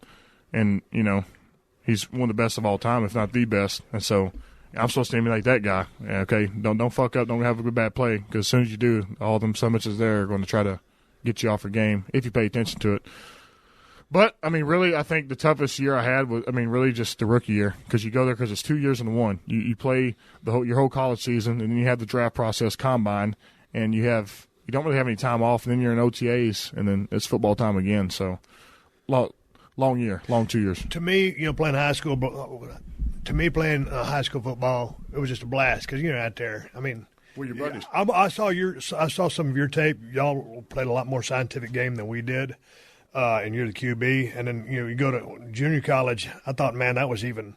And, he's one of the best of all time, if not the best. And so I'm supposed to emulate that guy. Okay, don't fuck up. Don't have a bad play, because as soon as you do, all them summits there are going to try to get you off your game if you pay attention to it. But, I mean, really, I think the toughest year I had was, really just the rookie year, because you go there because it's 2 years into one. You play your whole college season, and then you have the draft process, combine, and you don't really have any time off, and then you're in OTAs, and then it's football time again. So, long year, long 2 years. To me, playing high school football, it was just a blast because you're out there. I mean, We're your buddies. I saw some of your tape. Y'all played a lot more scientific game than we did. And you're the QB, and then you go to junior college. I thought, man, that was even,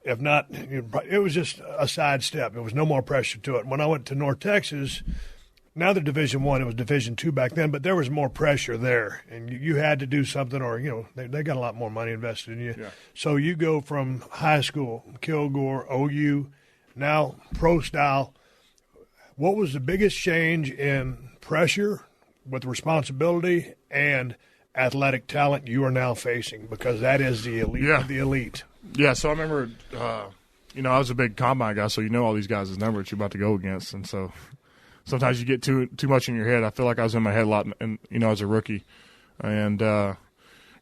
if not, it was just a sidestep. There was no more pressure to it. When I went to North Texas, now they're Division I, it was Division II back then, but there was more pressure there, and you had to do something, or they got a lot more money invested in you. Yeah. So you go from high school, Kilgore, OU, now pro style. What was the biggest change in pressure with responsibility and athletic talent you are now facing, because that is the elite of the elite? Yeah, so I remember, I was a big combine guy, so all these guys' numbers you're about to go against, and so sometimes you get too much in your head. I feel like I was in my head a lot, and as a rookie, and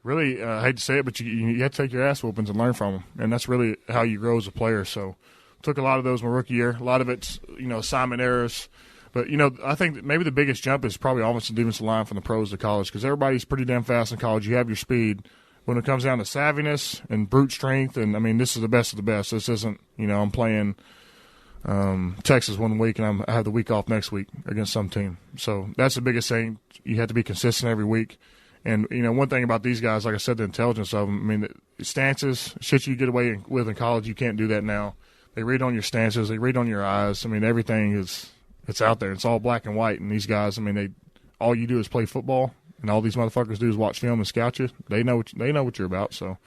really, I hate to say it, but you have to take your ass whoopings and learn from them, and that's really how you grow as a player. So took a lot of those my rookie year. A lot of it's assignment errors. But, I think that maybe the biggest jump is probably offensive and defensive line from the pros to college, because everybody's pretty damn fast in college. You have your speed. When it comes down to savviness and brute strength, and, this is the best of the best. This isn't, I'm playing Texas 1 week, and I have the week off next week against some team. So that's the biggest thing. You have to be consistent every week. And, one thing about these guys, like I said, the intelligence of them, the stances, shit you get away with in college, you can't do that now. They read on your stances. They read on your eyes. everything is – it's out there. It's all black and white, and these guys, all you do is play football, and all these motherfuckers do is watch film and scout you. They know what you're about. So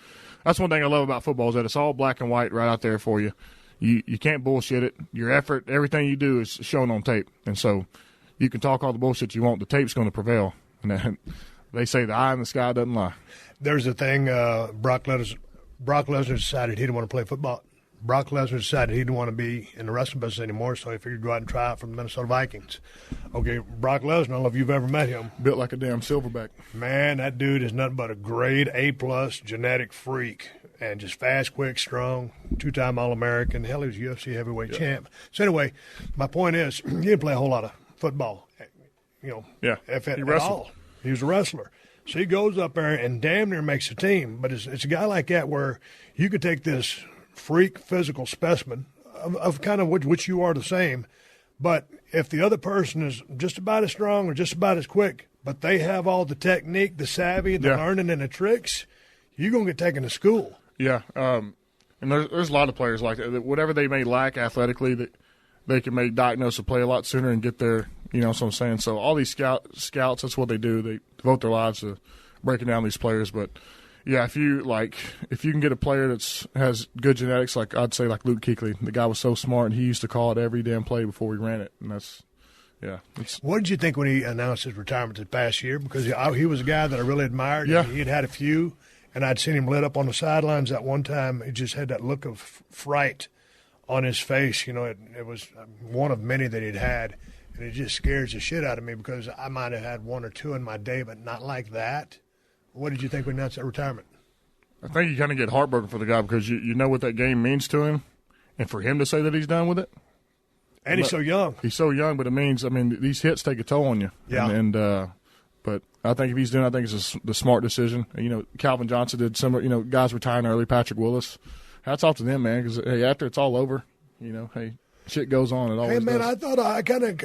that's one thing I love about football, is that it's all black and white right out there for you. You can't bullshit it. Your effort, everything you do is shown on tape, and so you can talk all the bullshit you want. The tape's going to prevail, and they say the eye in the sky doesn't lie. There's a thing. Brock Lesnar decided he didn't want to play football. Brock Lesnar decided he didn't want to be in the wrestling business anymore, so he figured to go out and try out for the Minnesota Vikings. Okay, Brock Lesnar, I don't know if you've ever met him. Built like a damn silverback. Man, that dude is nothing but a grade A-plus genetic freak, and just fast, quick, strong, 2-time All-American. Hell, he was UFC heavyweight champ. So anyway, my point is, he didn't play a whole lot of football, at all. He was a wrestler. So he goes up there and damn near makes a team. But it's a guy like that where you could take this freak physical specimen of kind of which you are the same, but if the other person is just about as strong or just about as quick, but they have all the technique, the savvy, the learning, and the tricks, you're going to get taken to school. Yeah, and there's a lot of players like that. Whatever they may lack athletically, that they can diagnose a play a lot sooner and get there. That's what I'm saying. So all these scouts, that's what they do. They devote their lives to breaking down these players, but yeah, if you can get a player has good genetics, like I'd say like Luke Kuechly, the guy was so smart and he used to call it every damn play before we ran it, and that's What did you think when he announced his retirement this past year? Because he was a guy that I really admired. Yeah, he had a few, and I'd seen him lit up on the sidelines that one time. He just had that look of fright on his face. It was one of many that he'd had, and it just scares the shit out of me because I might have had one or two in my day, but not like that. What did you think when he announced that retirement? I think you kind of get heartbroken for the guy because you know what that game means to him, and for him to say that he's done with it. And he's so young. He's so young, but it means, I mean, these hits take a toll on you. Yeah. But I think if he's doing it, I think it's the smart decision. You know, Calvin Johnson did similar, you know, guys retiring early, Patrick Willis. Hats off to them, man, because, hey, after it's all over, you know, hey, shit goes on. It always Hey, man, does. I thought I kind of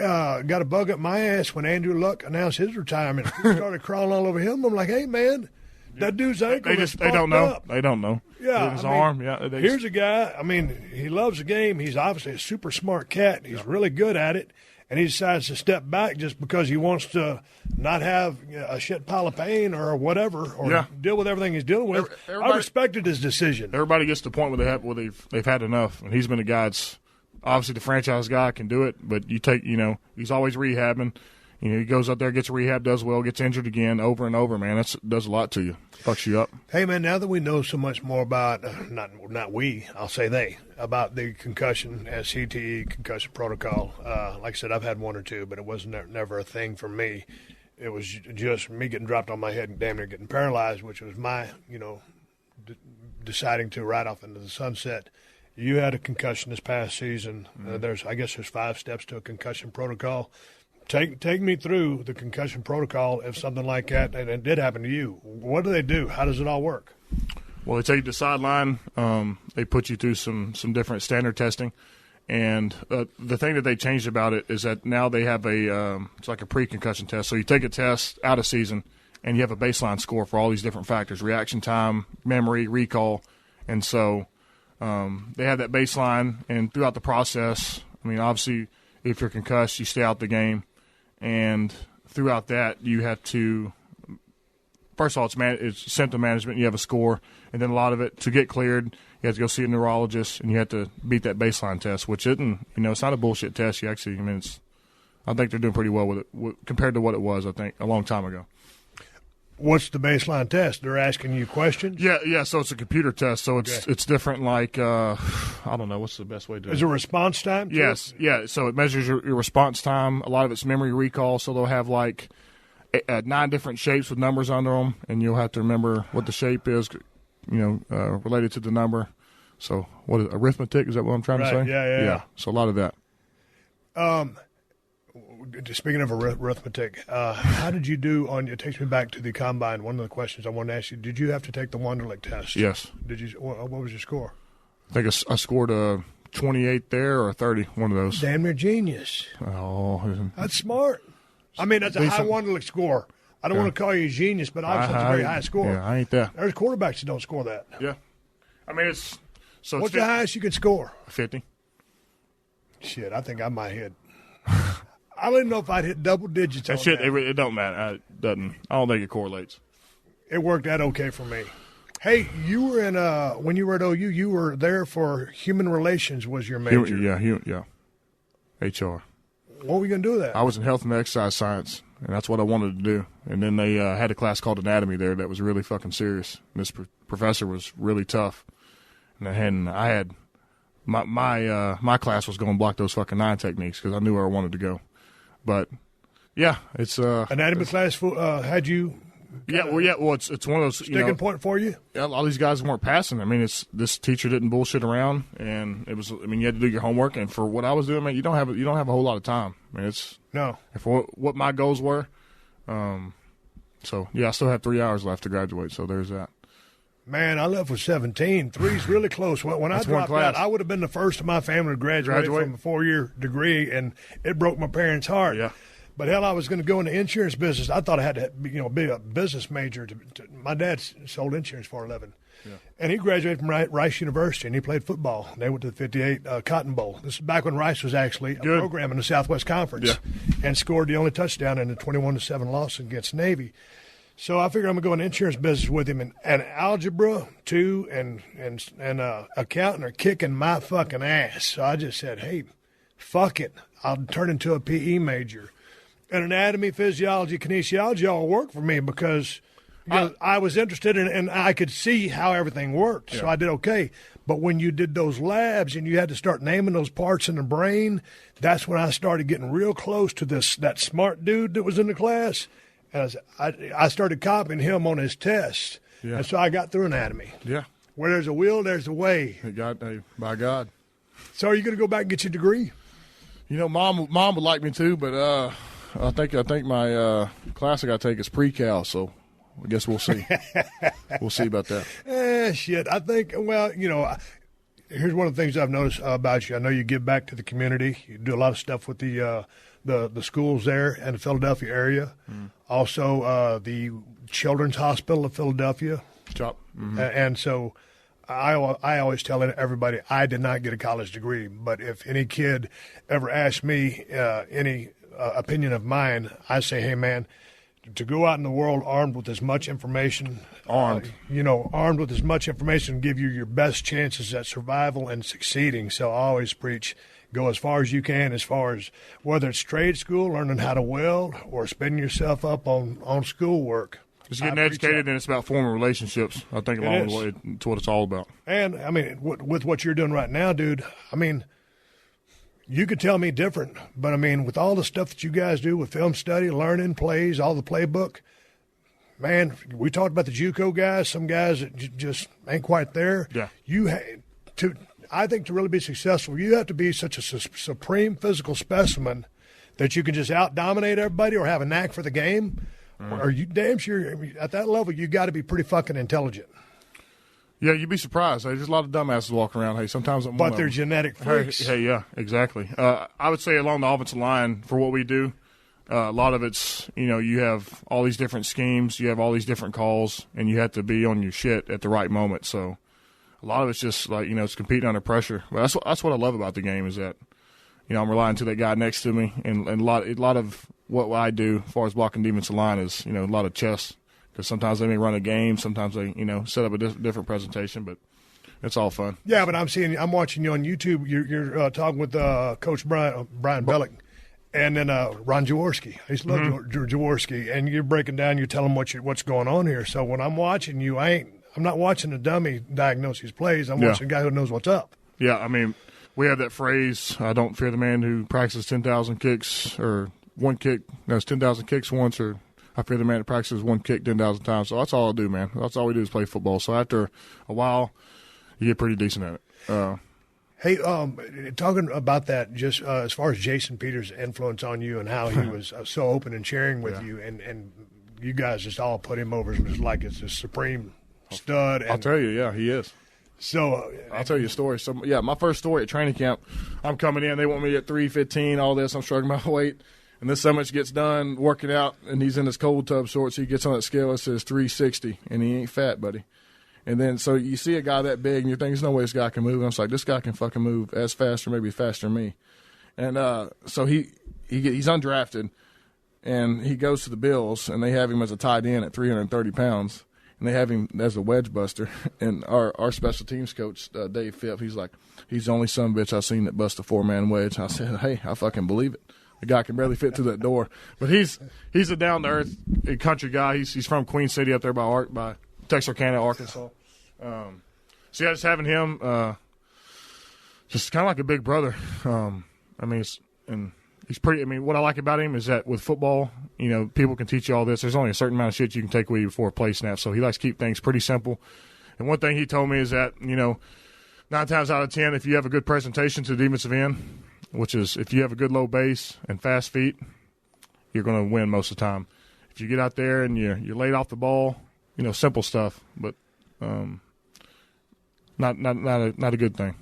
got a bug up my ass when Andrew Luck announced his retirement. We started crawling all over him. I'm like, hey, man, that dude's ankle is they don't know. up. They don't know. Yeah, his I mean, arm. Yeah, here's a guy. I mean, he loves the game. He's obviously a super smart cat. He's really good at it, and he decides to step back just because he wants to not have a shit pile of pain or whatever, or deal with everything he's dealing with. I respected his decision. Everybody gets to the point where they've had enough, and he's been a guy that's obviously the franchise guy, can do it. But you take, you know, he's always rehabbing. You know, he goes out there, gets rehab, does well, gets injured again, over and over, man. That does a lot to you. Fucks you up. Hey, man, now that we know so much more about, not we, I'll say they, about the concussion, CTE concussion protocol, like I said, I've had one or two, but it was never a thing for me. It was just me getting dropped on my head and damn near getting paralyzed, which was my, you know, deciding to ride off into the sunset. You had a concussion this past season. I guess there's 5 steps to a concussion protocol. Take me through the concussion protocol if something like that, and it did happen to you. What do they do? How does it all work? Well, they take you to the sideline. They put you through some different standard testing. And the thing that they changed about it is that now they have it's like a pre-concussion test. So you take a test out of season, and you have a baseline score for all these different factors: reaction time, memory, recall. And so they have that baseline, and throughout the process, I mean, obviously, if you're concussed, you stay out the game. And throughout that, you have to – first of all, it's symptom management. You have a score. And then a lot of it, to get cleared, you have to go see a neurologist, and you have to beat that baseline test, which isn't – you know, it's not a bullshit test. You actually – I mean, I think they're doing pretty well with it compared to what it was, I think, a long time ago. What's the baseline test? They're asking you questions? Yeah. So it's a computer test. So it's different. Like I don't know what's the best way to do it. Is it response time? Yes. Yeah. So it measures your response time. A lot of it's memory recall. So they'll have like 9 different shapes with numbers under them, and you'll have to remember what the shape is. You know, related to the number. So what is arithmetic? Is that what I'm trying to say? Yeah. So a lot of that. Speaking of arithmetic, how did you do on? It takes me back to the combine. One of the questions I wanted to ask you: did you have to take the Wonderlic test? Yes. Did you? What was your score? I think I scored a 28 there or a 30. One of those. Damn near genius. Oh, that's smart. I mean, that's a high Wonderlic score. I don't want to call you a genius, but obviously it's a very high score. Yeah, I ain't that. There's quarterbacks that don't score that. Yeah. I mean, it's so. What's the highest you could score? 50. Shit, I think I might hit. I don't even know if I'd hit double digits. That shit, it don't matter. It doesn't. I don't think it correlates. It worked out okay for me. Hey, you were in when you were at OU, you were there for human relations. Was your major? Yeah. HR. What were you gonna do with that? I was in health and exercise science, and that's what I wanted to do. And then they had a class called anatomy there that was really fucking serious. And this professor was really tough, and I had my class was going to block those fucking 9 techniques because I knew where I wanted to go. But yeah, it's anatomy class had you. Well, it's one of those sticking point for you. Yeah, a lot of these guys weren't passing. I mean, this teacher didn't bullshit around, and it was. I mean, you had to do your homework, and for what I was doing, man, you don't have a whole lot of time. I mean, for what my goals were. So yeah, I still have 3 hours left to graduate. So there's that. Man, I left with 17. 3's really close. When I dropped out, I would have been the first of my family to graduate from a 4-year degree, and it broke my parents' heart. Yeah. But hell, I was going to go into insurance business. I thought I had to, be a business major. My dad sold insurance for a living, and he graduated from Rice University, and he played football. They went to the '58 Cotton Bowl. This is back when Rice was actually a program in the Southwest Conference, and scored the only touchdown in the 21-7 loss against Navy. So I figured I'm going to go into insurance business with him, and Algebra 2 and accounting are kicking my fucking ass. So I just said, hey, fuck it. I'll turn into a PE major. And anatomy, physiology, kinesiology all worked for me because I was interested in, and I could see how everything worked. So I did okay. But when you did those labs and you had to start naming those parts in the brain, that's when I started getting real close to that smart dude that was in the class. And I started copying him on his test. And so I got through anatomy. Yeah. Where there's a will, there's a way. By God. So are you going to go back and get your degree? You know, mom would like me to, but I think my class I got to take is pre-cal, so I guess we'll see. We'll see about that. Shit. I think, well, you know, here's one of the things I've noticed about you. I know you give back to the community. You do a lot of stuff with the schools there in the Philadelphia area. Also, the Children's Hospital of Philadelphia. And so I always tell everybody I did not get a college degree, but if any kid ever asks me any opinion of mine, I say, hey, man, to go out in the world armed with as much information, armed with as much information, give you your best chances at survival and succeeding. So I always preach, go as far as you can, as far as whether it's trade school, learning how to weld, or spending yourself up on schoolwork. Just getting educated, and it's about forming relationships. I think along the way, it's what it's all about. And, I mean, with what you're doing right now, dude, I mean, you could tell me different, but, I mean, with all the stuff that you guys do with film study, learning, plays, all the playbook, man, we talked about the JUCO guys, some guys that just ain't quite there. Yeah. I think to really be successful, you have to be such a supreme physical specimen that you can just out-dominate everybody or have a knack for the game. Or you damn sure at that level you got to be pretty fucking intelligent. Yeah, you'd be surprised. There's a lot of dumbasses walking around. Hey, sometimes I'm but they're genetic freaks. Hey, yeah, exactly. I would say along the offensive line for what we do, a lot of it's you have all these different schemes, you have all these different calls, and you have to be on your shit at the right moment. So a lot of it's just like it's competing under pressure. But that's what I love about the game is that I'm relying to that guy next to me, and a lot of what I do as far as blocking defensive line is, a lot of chess. Because sometimes they may run a game, sometimes they, set up a different presentation, but it's all fun. Yeah, but I'm watching you on YouTube. You're talking with Coach Brian Bellick, and then Ron Jaworski. I used to love Jaworski, and you're breaking down. You're telling what's going on here. So when I'm watching you, I'm not watching a dummy diagnose his plays. I'm watching a guy who knows what's up. Yeah, I mean, we have that phrase, I don't fear the man who practices 10,000 kicks or one kick. That's 10,000 kicks once, or I fear the man that practices one kick 10,000 times. So that's all I do, man. That's all we do is play football. So after a while, you get pretty decent at it. Hey, talking about that, just as far as Jason Peters' influence on you and how he was so open and sharing with you, and you guys just all put him over as like it's a supreme stud. I'll tell you, yeah, he is. So I'll tell you a story. So yeah, my first story at training camp, I'm coming in. They want me at 315. All this, I'm struggling my weight. And this so much gets done working out, and he's in his cold tub shorts. He gets on that scale, it says 360, and he ain't fat, buddy. And then so you see a guy that big, and you think there's no way this guy can move. And I was like, this guy can fucking move as fast or maybe faster than me. And so he's undrafted, and he goes to the Bills, and they have him as a tight end at 330 pounds, and they have him as a wedge buster. And our special teams coach, Dave Phipp, he's like, he's the only son of a bitch I've seen that bust a 4-man wedge. I said, hey, I fucking believe it. The guy can barely fit through that door, but he's a down to earth country guy. He's from Queen City up there by Texarkana, Arkansas. So yeah, just having him, just kind of like a big brother. I mean, he's pretty. I mean, what I like about him is that with football, people can teach you all this. There's only a certain amount of shit you can take with you before a play snap. So he likes to keep things pretty simple. And one thing he told me is that 9 times out of 10, if you have a good presentation to the defensive end, which is if you have a good low base and fast feet, you're going to win most of the time. If you get out there and you're laid off the ball, simple stuff, but not a good thing.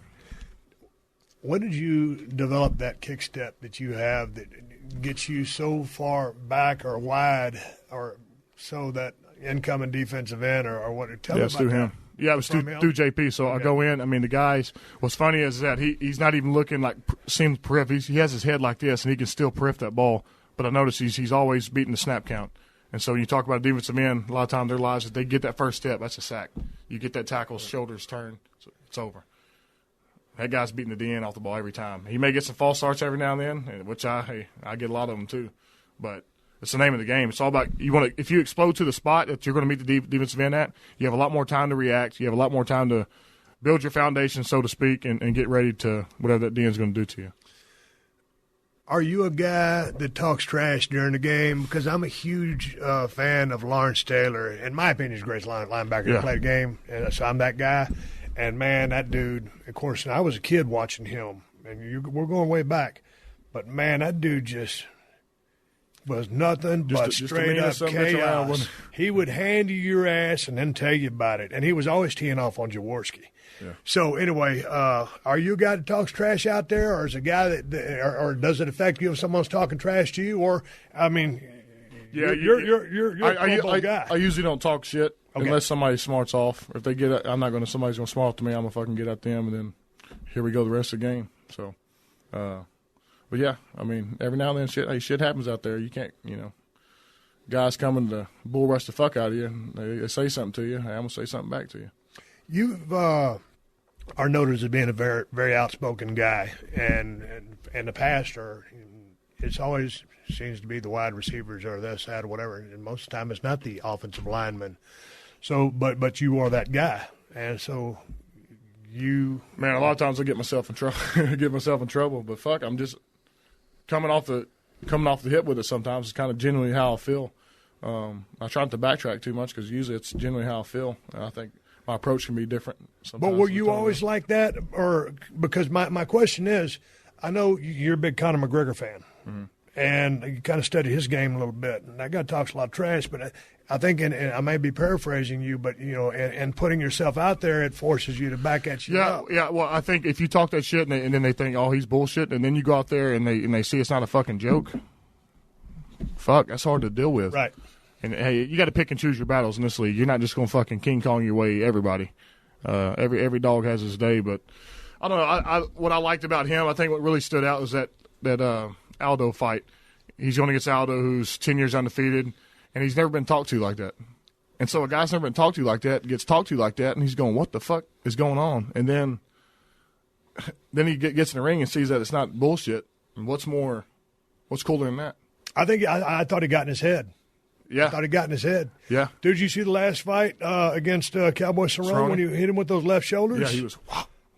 When did you develop that kick step that you have that gets you so far back or wide, or so that incoming defensive end or what? Tell me about through him. Yeah, it was through JP. So I go in. I mean, the guys. What's funny is that he's not even looking like seems periph. He has his head like this, and he can still periph that ball. But I notice he's always beating the snap count. And so when you talk about defensive end, a lot of times their lives, if they get that first step, that's a sack. You get that tackle's shoulders turn, it's over. That guy's beating the DN off the ball every time. He may get some false starts every now and then, which I get a lot of them too. But it's the name of the game. It's all about if you explode to the spot that you're going to meet the defensive end at, you have a lot more time to react. You have a lot more time to build your foundation, so to speak, and get ready to whatever that DN's going to do to you. Are you a guy that talks trash during the game? Because I'm a huge fan of Lawrence Taylor. In my opinion, he's the greatest linebacker to play the game. And so I'm that guy. And, man, that dude, of course, I was a kid watching him. And we're going way back. But, man, that dude just was nothing but straight-up chaos. He would hand you your ass and then tell you about it. And he was always teeing off on Jaworski. Yeah. So, anyway, are you a guy that talks trash out there, or is a guy or does it affect you if someone's talking trash to you? Or, I mean, you're a guy. I usually don't talk shit unless somebody smarts off. If they get, somebody's going to smart off to me, I'm going to fucking get at them, and then here we go the rest of the game. So, but yeah, I mean, every now and then shit happens out there. You can't, guys coming to bull rush the fuck out of you. They say something to you. I'm going to say something back to you. You are noted as being a very, very outspoken guy, and in the past, it's always seems to be the wide receivers or this, that, or whatever, and most of the time it's not the offensive lineman. So, but you are that guy, and so you. Man, a lot of times I get myself in trouble. But fuck, I'm just coming off the hip with it. Sometimes it's kind of genuinely how I feel. I try not to backtrack too much because usually it's genuinely how I feel, and I think my approach can be different sometimes. But were you always like that? Or because my question is, I know you're a big Conor McGregor fan, and you kind of study his game a little bit. And that guy talks a lot of trash, but I think, and I may be paraphrasing you, but, and putting yourself out there, it forces you to back that shit up. Yeah, well, I think if you talk that shit and then they think, oh, he's bullshit, and then you go out there and they see it's not a fucking joke, fuck, that's hard to deal with. Right. And, hey, you got to pick and choose your battles in this league. You're not just going to fucking King Kong your way everybody. Every dog has his day. But I don't know. What I liked about him, I think what really stood out was that Aldo fight. He's going against Aldo, who's 10 years undefeated, and he's never been talked to like that. And so a guy's never been talked to like that, gets talked to like that, and he's going, what the fuck is going on? And then he gets in the ring and sees that it's not bullshit. And what's cooler than that? I think I thought he got in his head. Yeah. I thought he got in his head. Yeah. Did you see the last fight against Cowboy Cerrone when you hit him with those left shoulders? Yeah, he was,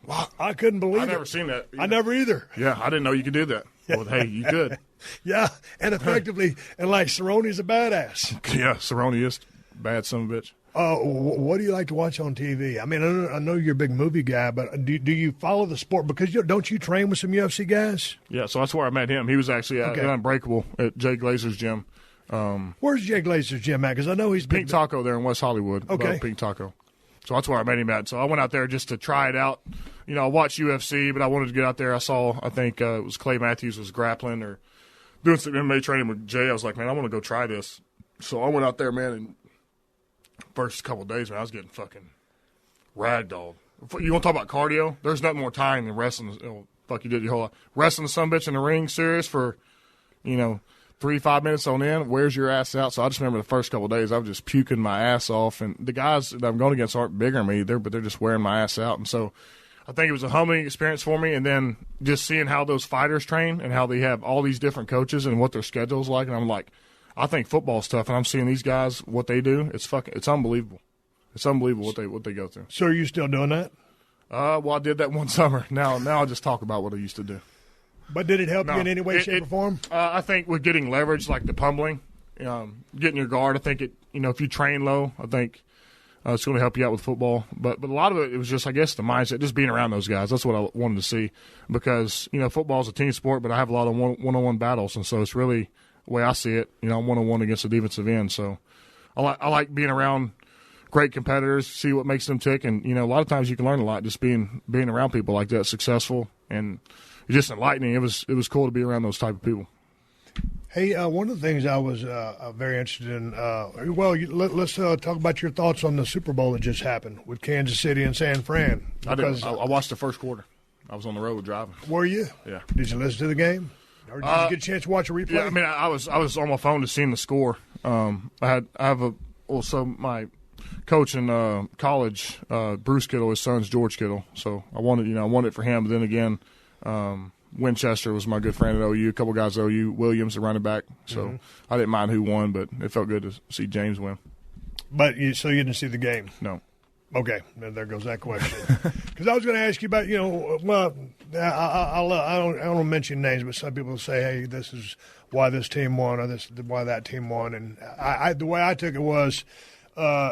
wow. I couldn't believe it. I've never seen that either. I never either. Yeah, I didn't know you could do that. Well, hey, you could. Yeah, and effectively, and like Cerrone's a badass. Yeah, Cerrone is bad son of a bitch. What do you like to watch on TV? I mean, I know you're a big movie guy, but do you follow the sport? Because don't you train with some UFC guys? Yeah, so that's where I met him. He was actually at Unbreakable at Jay Glazer's gym. Where's Jay Glazer's gym at? Because I know he's Pink Taco there in West Hollywood. Okay. Pink Taco. So that's where I met him at. So I went out there just to try it out. I watched UFC, but I wanted to get out there. I saw, I think it was Clay Matthews was grappling or doing some MMA training with Jay. I was like, man, I want to go try this. So I went out there, man, and first couple of days, man, I was getting fucking ragdolled. You want to talk about cardio? There's nothing more tiring than wrestling. You did your whole life. Wrestling the sumbitch in the ring, serious for, 3-5 minutes on end, wears your ass out. So I just remember the first couple of days, I was just puking my ass off. And the guys that I'm going against aren't bigger than me either, but they're just wearing my ass out. And so I think it was a humbling experience for me. And then just seeing how those fighters train and how they have all these different coaches and what their schedule's like. And I'm like, I think football's tough. And I'm seeing these guys, what they do, it's unbelievable. It's unbelievable what they go through. So are you still doing that? Well, I did that one summer. Now I just talk about what I used to do. But did it help you in any way, shape, or form? I think with getting leverage, like the pummeling, getting your guard, I think if you train low, I think it's going to help you out with football. But a lot of it was just, I guess, the mindset, just being around those guys. That's what I wanted to see because, football is a team sport, but I have a lot of one-on-one battles, and so it's really the way I see it, I'm one-on-one against the defensive end. So I like being around great competitors, see what makes them tick, and, a lot of times you can learn a lot just being around people like that, successful, and it's just enlightening. It was cool to be around those type of people. Hey, one of the things I was very interested in, let's talk about your thoughts on the Super Bowl that just happened with Kansas City and San Fran. Because I watched the first quarter. I was on the road driving. Were you? Yeah. Did you listen to the game? Or did you get a chance to watch a replay? Yeah, I mean, I was on my phone to see the score. My coach in college, Bruce Kittle, his son's George Kittle. So I wanted it for him. But then again, Winchester was my good friend at OU. A couple guys at OU. Williams, the running back. So I didn't mind who won, but it felt good to see James win. But so you didn't see the game? No. Okay, then there goes that question. Because I was going to ask you about, well, I don't want to mention names, but some people say, hey, this is why this team won or this why that team won. And the way I took it was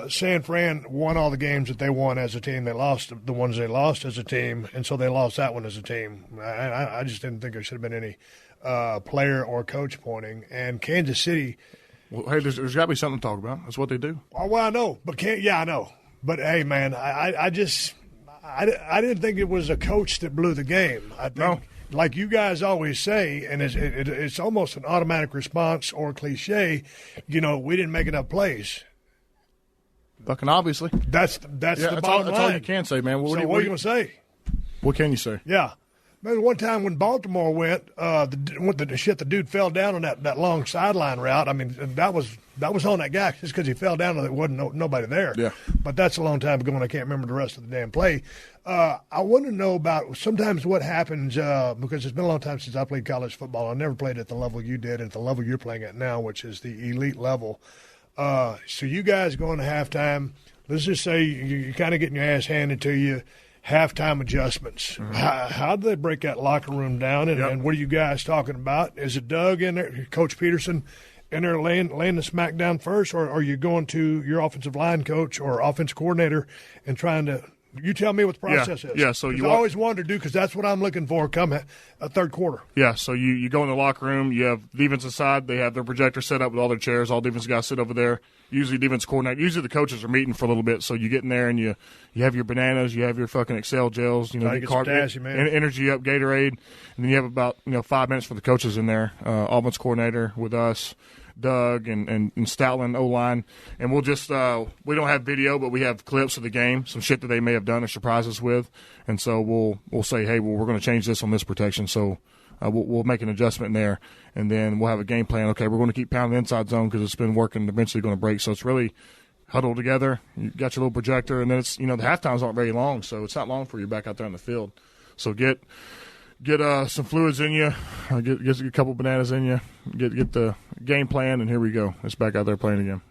San Fran won all the games that they won as a team. They lost the ones they lost as a team, and so they lost that one as a team. I just didn't think there should have been any player or coach pointing. And Kansas City. Well, hey, there's got to be something to talk about. That's what they do. Well, I know, but I know. But, hey, man, I didn't think it was a coach that blew the game. I think, like you guys always say, and it's almost an automatic response or cliche, we didn't make enough plays. Fucking obviously. That's the bottom line. That's all you can say, man. What are you going to say? What can you say? Yeah. Remember one time when Baltimore went, the dude fell down on that long sideline route. I mean, that was on that guy just because he fell down and there wasn't nobody there. Yeah. But that's a long time ago and I can't remember the rest of the damn play. I want to know about sometimes what happens because it's been a long time since I played college football. I never played at the level you did, at the level you're playing at now, which is the elite level. So you guys going to halftime, let's just say you're kind of getting your ass handed to you. Halftime adjustments. Mm-hmm. How do they break that locker room down? And what are you guys talking about? Is it Doug in there, Coach Peterson, in there laying the smack down first, or are you going to your offensive line coach or offensive coordinator and trying to? You tell me what the process is. Yeah. So I always wanted to do because that's what I'm looking for coming a third quarter. Yeah. So you go in the locker room. You have defensive side. They have their projector set up with all their chairs. All defensive guys sit over there. Usually defense coordinator. Usually the coaches are meeting for a little bit. So you get in there and you have your bananas. You have your fucking Excel gels. Get energy up, Gatorade, and then you have about 5 minutes for the coaches in there. Offense coordinator with us. Doug and Stoutland O-line, and we'll just we don't have video, but we have clips of the game, some shit that they may have done or surprise us with, and so we'll say, hey, well, we're going to change this on this protection, so we'll make an adjustment in there, and then we'll have a game plan. Okay, we're going to keep pounding the inside zone because it's been working, eventually going to break, so it's really huddle together. You got your little projector, and then it's the halftimes aren't very long, so it's not long for you back out there on the field. So get some fluids in you, get a couple bananas in you, get the game plan, and here we go. It's back out there playing again.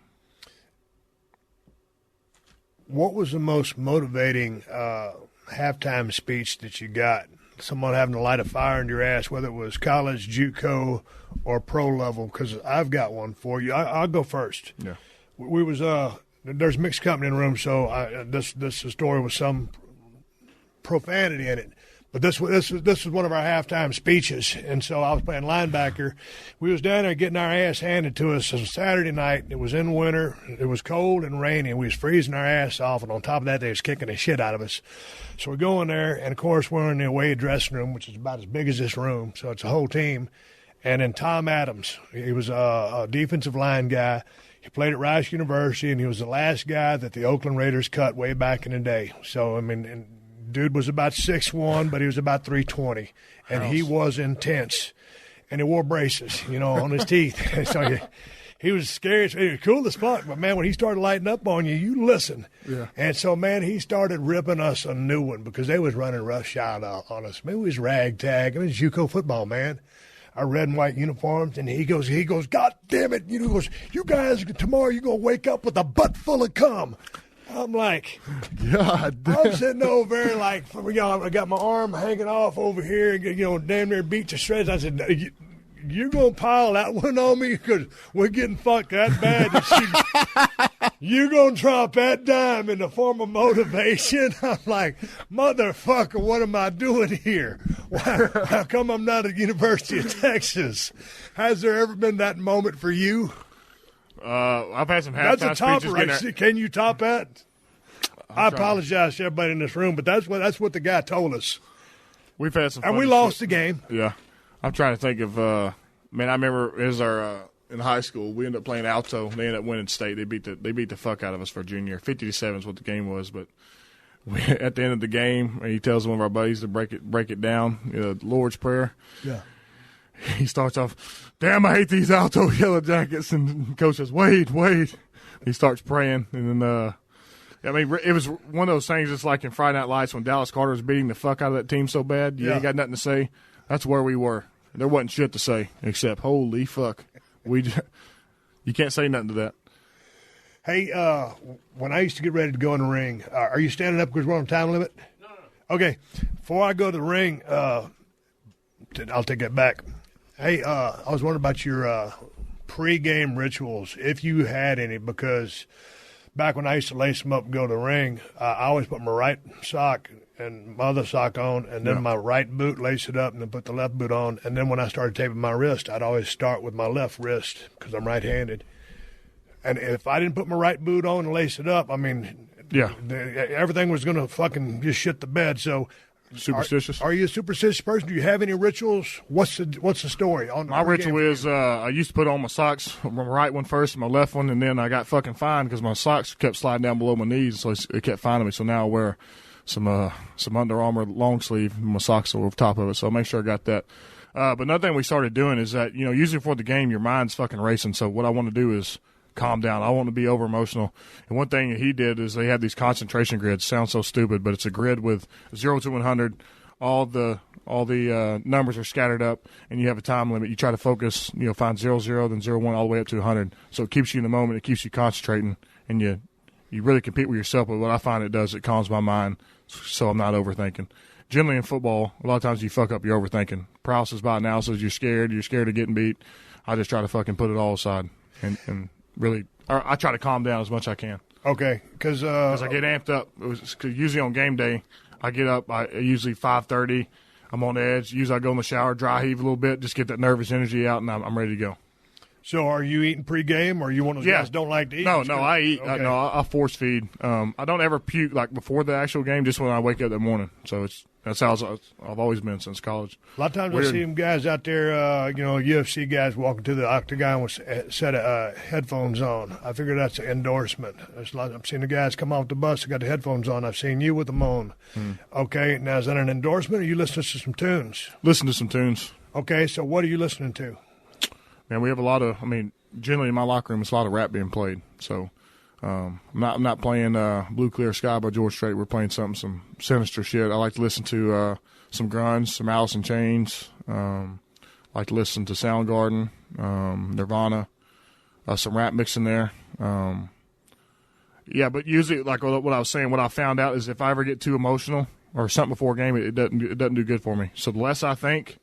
What was the most motivating halftime speech that you got? Someone having to light a fire in your ass, whether it was college, JUCO, or pro level? Because I've got one for you. I'll go first. Yeah, we was there's mixed company in the room, so this story with some profanity in it. But this was one of our halftime speeches, and so I was playing linebacker. We was down there getting our ass handed to us on Saturday night. It was in winter. It was cold and rainy, and we was freezing our ass off. And on top of that, they was kicking the shit out of us. So we go in there, and, of course, we're in the away dressing room, which is about as big as this room. So it's a whole team. And then Tom Adams, he was a defensive line guy. He played at Rice University, and he was the last guy that the Oakland Raiders cut way back in the day. So, I mean, dude was about 6'1", but he was about 320, and he was intense. And he wore braces, on his teeth. So he was scary. He was cool as fuck, but, man, when he started lighting up on you, you listen. Yeah. And so, man, he started ripping us a new one because they was running roughshod on us. Man, we was ragtag. I mean, it's JUCO football, man. Our red and white uniforms, and he goes, God damn it. He goes, you guys, tomorrow you're going to wake up with a butt full of cum. I'm like, God damn. I'm sitting over there like, I got my arm hanging off over here, damn near beat to shreds. I said, you're going to pile that one on me because we're getting fucked that bad. You're going to drop that dime in the form of motivation. I'm like, motherfucker, what am I doing here? How come I'm not at the University of Texas? Has there ever been that moment for you? I've had some halftime That's a top speeches. right. Can you top that? I apologize to everybody in this room, but that's what the guy told us. We've had some, and we lost the game. Yeah, I'm trying to think of. I remember it was our in high school. We ended up playing Alto. They ended up winning state. They beat the fuck out of us for junior. 50-7 is what the game was. But at the end of the game, he tells one of our buddies to break it down. Lord's Prayer. Yeah. He starts off, damn, I hate these Alto yellow jackets. And coach says, wait. He starts praying. And then, it was one of those things just like in Friday Night Lights when Dallas Carter was beating the fuck out of that team so bad. You ain't got nothing to say. That's where we were. There wasn't shit to say except, holy fuck. You can't say nothing to that. Hey, when I used to get ready to go in the ring, are you standing up because we're on a time limit? No. Okay. Before I go to the ring, I'll take that back. Hey, I was wondering about your pre-game rituals, if you had any, because back when I used to lace them up and go to the ring, I always put my right sock and my other sock on, and then my right boot, lace it up, and then put the left boot on. And then when I started taping my wrist, I'd always start with my left wrist because I'm right-handed. And if I didn't put my right boot on and lace it up, I mean, everything was going to fucking just shit the bed. So, superstitious? Are you a superstitious person? Do you have any rituals? What's the story? My ritual is I used to put on my socks, my right one first and my left one, and then I got fucking fined because my socks kept sliding down below my knees, so it kept finding me. So now I wear some Under Armour long sleeve, and my socks are over top of it, so I'll make sure I got that. But another thing we started doing is that, usually before the game, your mind's fucking racing, so what I want to do is calm down. I want to be over emotional. And one thing that he did is they had these concentration grids. Sounds so stupid, but it's a grid with 0 to 100. All the numbers are scattered up, and you have a time limit. You try to focus, find 0, 0, then 0, 1, all the way up to 100. So it keeps you in the moment. It keeps you concentrating, and you really compete with yourself. But what I find it does, it calms my mind, so I'm not overthinking. Generally in football, a lot of times you fuck up, you're overthinking. Paralysis by analysis, you're scared of getting beat. I just try to fucking put it all aside and really, I try to calm down as much as I can. Okay, because I get amped up. Cause usually on game day, I get up. Usually 5:30. I'm on edge. Usually I go in the shower, dry heave a little bit, just get that nervous energy out, and I'm ready to go. So are you eating pregame, or are you one of those guys that don't like to eat? No, I eat. Okay. I force feed. I don't ever puke like before the actual game, just when I wake up that morning. So that's how I've always been since college. A lot of times I see them guys out there, UFC guys walking to the octagon with a set of headphones on. I figure that's an endorsement. I've seen the guys come off the bus that got the headphones on. I've seen you with them on. Okay, now is that an endorsement, or are you listening to some tunes? Listen to some tunes. Okay, so what are you listening to? Man, we have a lot of. Generally in my locker room, it's a lot of rap being played. So I'm not playing Blue Clear Sky by George Strait. We're playing some sinister shit. I like to listen to some grunge, some Alice in Chains. I like to listen to Soundgarden, Nirvana, some rap mix in there. But usually, like what I was saying, what I found out is if I ever get too emotional or something before a game, it doesn't do good for me. So the less I think,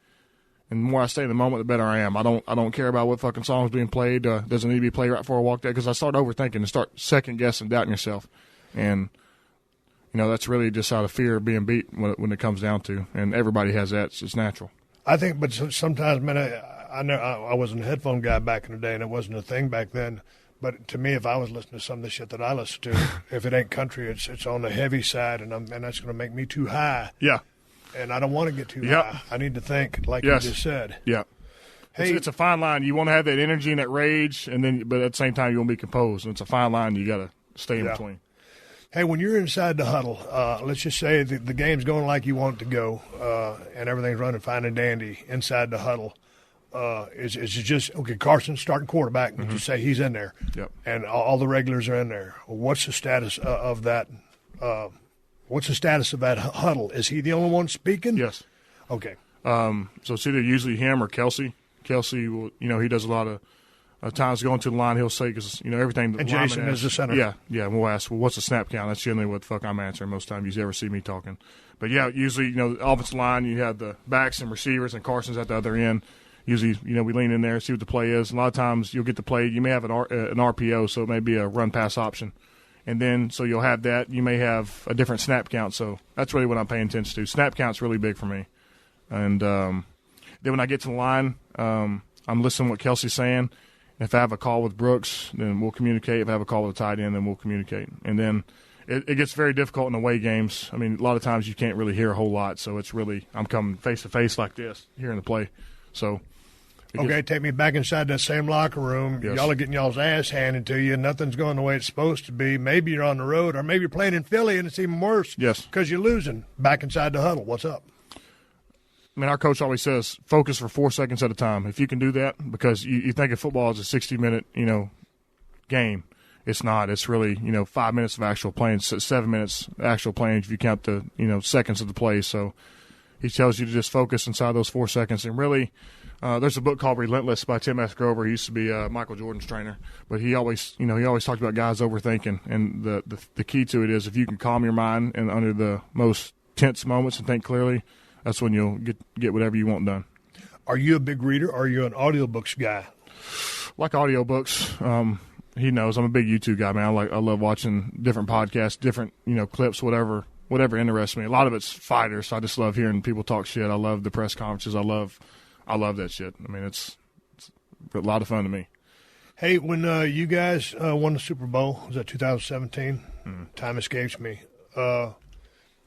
and the more I stay in the moment, the better I am. I don't care about what fucking song's being played. Doesn't need to be played right before I walk there, because I start overthinking and start second guessing, doubting yourself, and that's really just out of fear of being beat when it comes down to. And everybody has that. It's natural. I think, but sometimes, man, I know I wasn't a headphone guy back in the day, and it wasn't a thing back then. But to me, if I was listening to some of the shit that I listen to, if it ain't country, it's on the heavy side, and that's going to make me too high. Yeah. And I don't want to get too high. I need to think, like you just said. Yeah. Hey, it's a fine line. You want to have that energy and that rage, but at the same time, you want to be composed. And it's a fine line you got to stay in between. Hey, when you're inside the huddle, let's just say the game's going like you want it to go, and everything's running fine and dandy inside the huddle. Is it just, okay, Carson's starting quarterback, and you say he's in there, and all the regulars are in there. What's the status of that? What's the status of that huddle? Is he the only one speaking? Yes. Okay. So it's either usually him or Kelsey. Kelsey will, he does a lot of times going to the line. He'll say, because everything. And Jason is the center. Yeah. And we'll ask, well, what's the snap count? That's generally what the fuck I'm answering most times. You ever see me talking? But yeah, usually the offensive line, you have the backs and receivers, and Carson's at the other end. Usually, we lean in there, see what the play is. A lot of times you'll get the play. You may have an RPO, so it may be a run-pass option. And then, so you'll have that. You may have a different snap count. So that's really what I'm paying attention to. Snap count's really big for me. And then when I get to the line, I'm listening to what Kelsey's saying. If I have a call with Brooks, then we'll communicate. If I have a call with a tight end, then we'll communicate. And then it gets very difficult in away games. A lot of times you can't really hear a whole lot. So it's really, I'm coming face-to-face like this, hearing the play. So Okay, take me back inside that same locker room. Yes. Y'all are getting y'all's ass handed to you. Nothing's going the way it's supposed to be. Maybe you're on the road, or maybe you're playing in Philly and it's even worse. Yes. Because you're losing. Back inside the huddle. What's up? Our coach always says, focus for 4 seconds at a time. If you can do that, because you think of football as a 60-minute, game. It's not. It's really, 5 minutes of actual playing, 7 minutes actual playing if you count the, seconds of the play. So he tells you to just focus inside those 4 seconds. And really, There's a book called Relentless by Tim S. Grover. He used to be Michael Jordan's trainer, but he always talked about guys overthinking. And the key to it is if you can calm your mind and under the most tense moments and think clearly, that's when you'll get whatever you want done. Are you a big reader, or are you an audiobooks guy? Like audiobooks. He knows I'm a big YouTube guy, man. I love watching different podcasts, different clips, whatever interests me. A lot of it's fighters, so I just love hearing people talk shit. I love the press conferences. I love that shit. I mean, it's a lot of fun to me. Hey, when you guys won the Super Bowl, was that 2017? Time escapes me.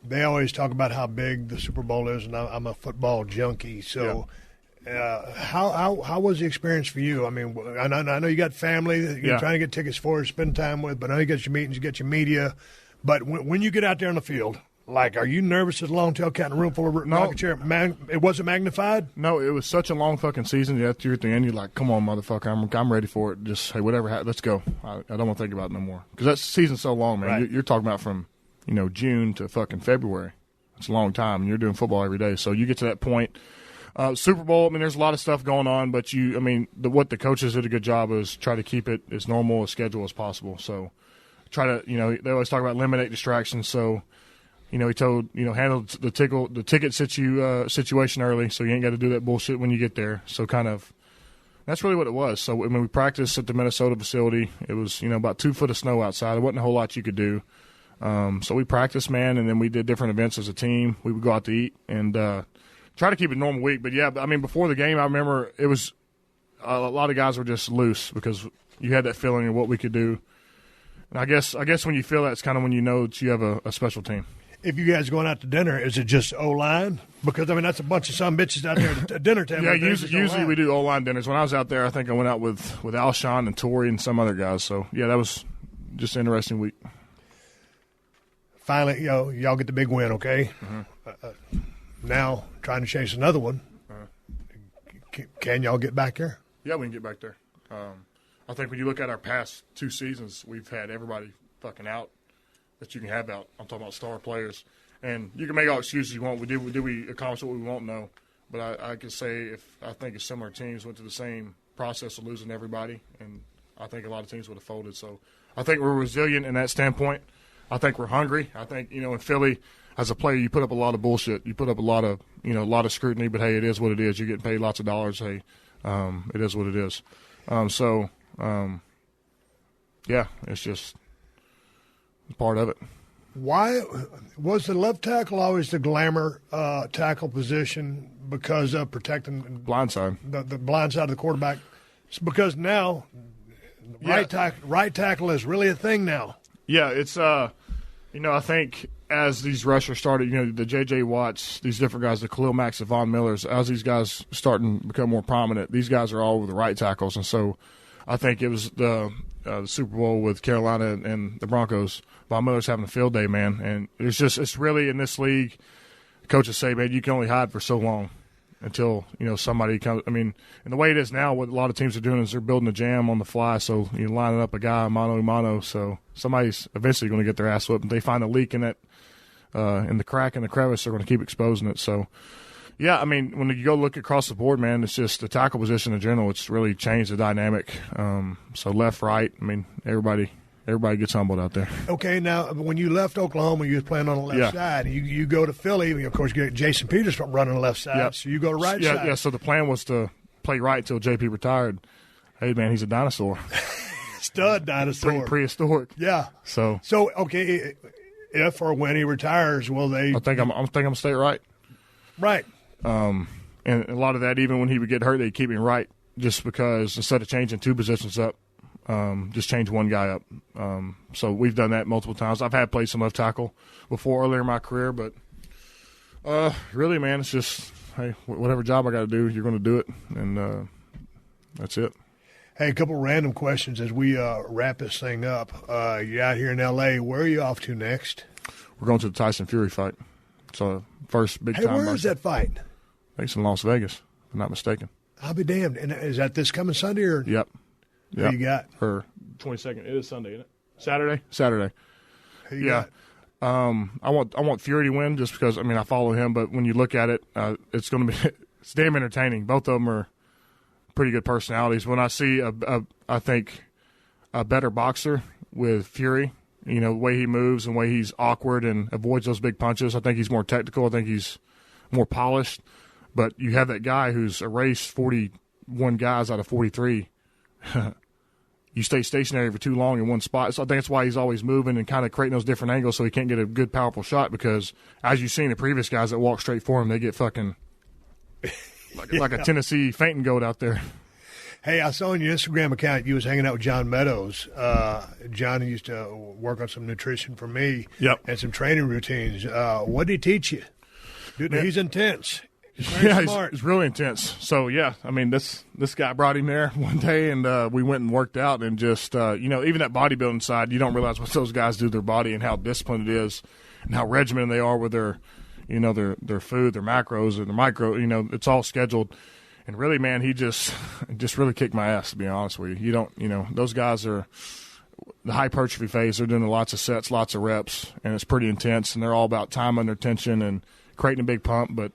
They always talk about how big the Super Bowl is, and I'm a football junkie. So, how was the experience for you? I mean, I know you got family that you're trying to get tickets for, spend time with, but I know you got your meetings, you got your media. But when you get out there on the field, are you nervous as a long tail cat in a room full of rocket chair? Man, it wasn't magnified? No, it was such a long fucking season. You're at the end, you're like, come on, motherfucker, I'm ready for it. Just, hey, whatever, let's go. I don't want to think about it no more. Because that season's so long, man. Right. You're talking about from June to fucking February. It's a long time, and you're doing football every day. So you get to that point. Super Bowl, I mean, there's a lot of stuff going on, but what the coaches did a good job is try to keep it as normal a schedule as possible. So try to, they always talk about eliminate distractions. So, he told, handle the ticket situation early, so you ain't got to do that bullshit when you get there. So kind of, that's really what it was. So when we practiced at the Minnesota facility, it was, about 2 foot of snow outside. There wasn't a whole lot you could do. So we practiced, man, and then we did different events as a team. We would go out to eat and try to keep it a normal week. But, yeah, I mean, before the game, I remember it was a lot of guys were just loose because you had that feeling of what we could do. And I guess when you feel that, it's kind of when you know that you have a special team. If you guys going out to dinner, is it just O-line? Because, I mean, that's a bunch of some bitches out there at dinner table. Yeah, usually we do O-line dinners. When I was out there, I think I went out with Alshon and Torrey and some other guys. So, yeah, that was just an interesting week. Finally, y'all get the big win, okay? Now trying to chase another one. Can y'all get back there? Yeah, we can get back there. I think when you look at our past 2 seasons, we've had everybody fucking out that you can have out. I'm talking about star players. And you can make all excuses you want. Did we accomplish what we want? No. But I can say I think if similar teams went through the same process of losing everybody, and I think a lot of teams would have folded. So I think we're resilient in that standpoint. I think we're hungry. I think, in Philly, as a player, you put up a lot of bullshit. You put up a lot of scrutiny, but, hey, it is what it is. You're getting paid lots of dollars. Hey, it is what it is. Yeah, it's just part of it. Why was the left tackle always the glamour tackle position because of protecting blindside the blind side of the quarterback? It's because now right tackle is really a thing now. Yeah, it's I think as these rushers started, the J.J. Watts, these different guys, the Khalil Macks, the Von Millers, as these guys starting to become more prominent, these guys are all over the right tackles, and so I think it was the Super Bowl with Carolina and the Broncos. Von Miller's having a field day, man, and it's really in this league. Coaches say, man, you can only hide for so long until somebody comes. I mean, and the way it is now, what a lot of teams are doing is they're building a jam on the fly. So you're lining up a guy mano a mano. So somebody's eventually going to get their ass whipped. And they find a leak in it, in the crack in the crevice. They're going to keep exposing it. So yeah, I mean, when you go look across the board, man, it's just the tackle position in general. It's really changed the dynamic. So left, right. I mean, everybody gets humbled out there. Okay, now when you left Oklahoma, you was playing on the left side. You go to Philly, of course, you get Jason Peters running the left side, so you go to right side. Yeah, so the plan was to play right until JP retired. Hey, man, he's a dinosaur. Stud dinosaur. Prehistoric. Yeah. So okay, if or when he retires, will they? I think I'm gonna stay right. Right. And a lot of that, even when he would get hurt, they'd keep him right just because instead of changing 2 positions up, just change one guy up. So we've done that multiple times. I've had played some left tackle before earlier in my career, but really, man, it's just, hey, whatever job I got to do, you're going to do it, and that's it. Hey, a couple random questions as we wrap this thing up. You're out here in L.A. Where are you off to next? We're going to the Tyson Fury fight. So first big time. Hey, where is that fight? I think it's in Las Vegas, if I'm not mistaken. I'll be damned. And is that this coming Sunday? Or? Yep. Who you got? For 22nd. It is Sunday, isn't it? Saturday. Who you got? I want Fury to win just because, I mean, I follow him, but when you look at it, it's going to be it's damn entertaining. Both of them are pretty good personalities. When I see I think a better boxer with fury, the way he moves and the way he's awkward and avoids those big punches, I think he's more technical. I think he's more polished. But you have that guy who's erased 41 guys out of 43. You stay stationary for too long in one spot. So I think that's why he's always moving and kind of creating those different angles so he can't get a good, powerful shot because, as you've seen the previous guys that walk straight for him, they get fucking like a Tennessee fainting goat out there. Hey, I saw on your Instagram account you was hanging out with John Meadows. John used to work on some nutrition for me and some training routines. What did he teach you? Dude, he's intense. He's really intense. So, I mean, this guy brought him there one day, and we went and worked out, and just, even that bodybuilding side, you don't realize what those guys do to their body and how disciplined it is and how regimented they are with their food, their macros, and their micro, it's all scheduled. And really, man, he just really kicked my ass, to be honest with you. You don't, those guys are the hypertrophy phase. They're doing lots of sets, lots of reps, and it's pretty intense, and they're all about time under tension and creating a big pump, but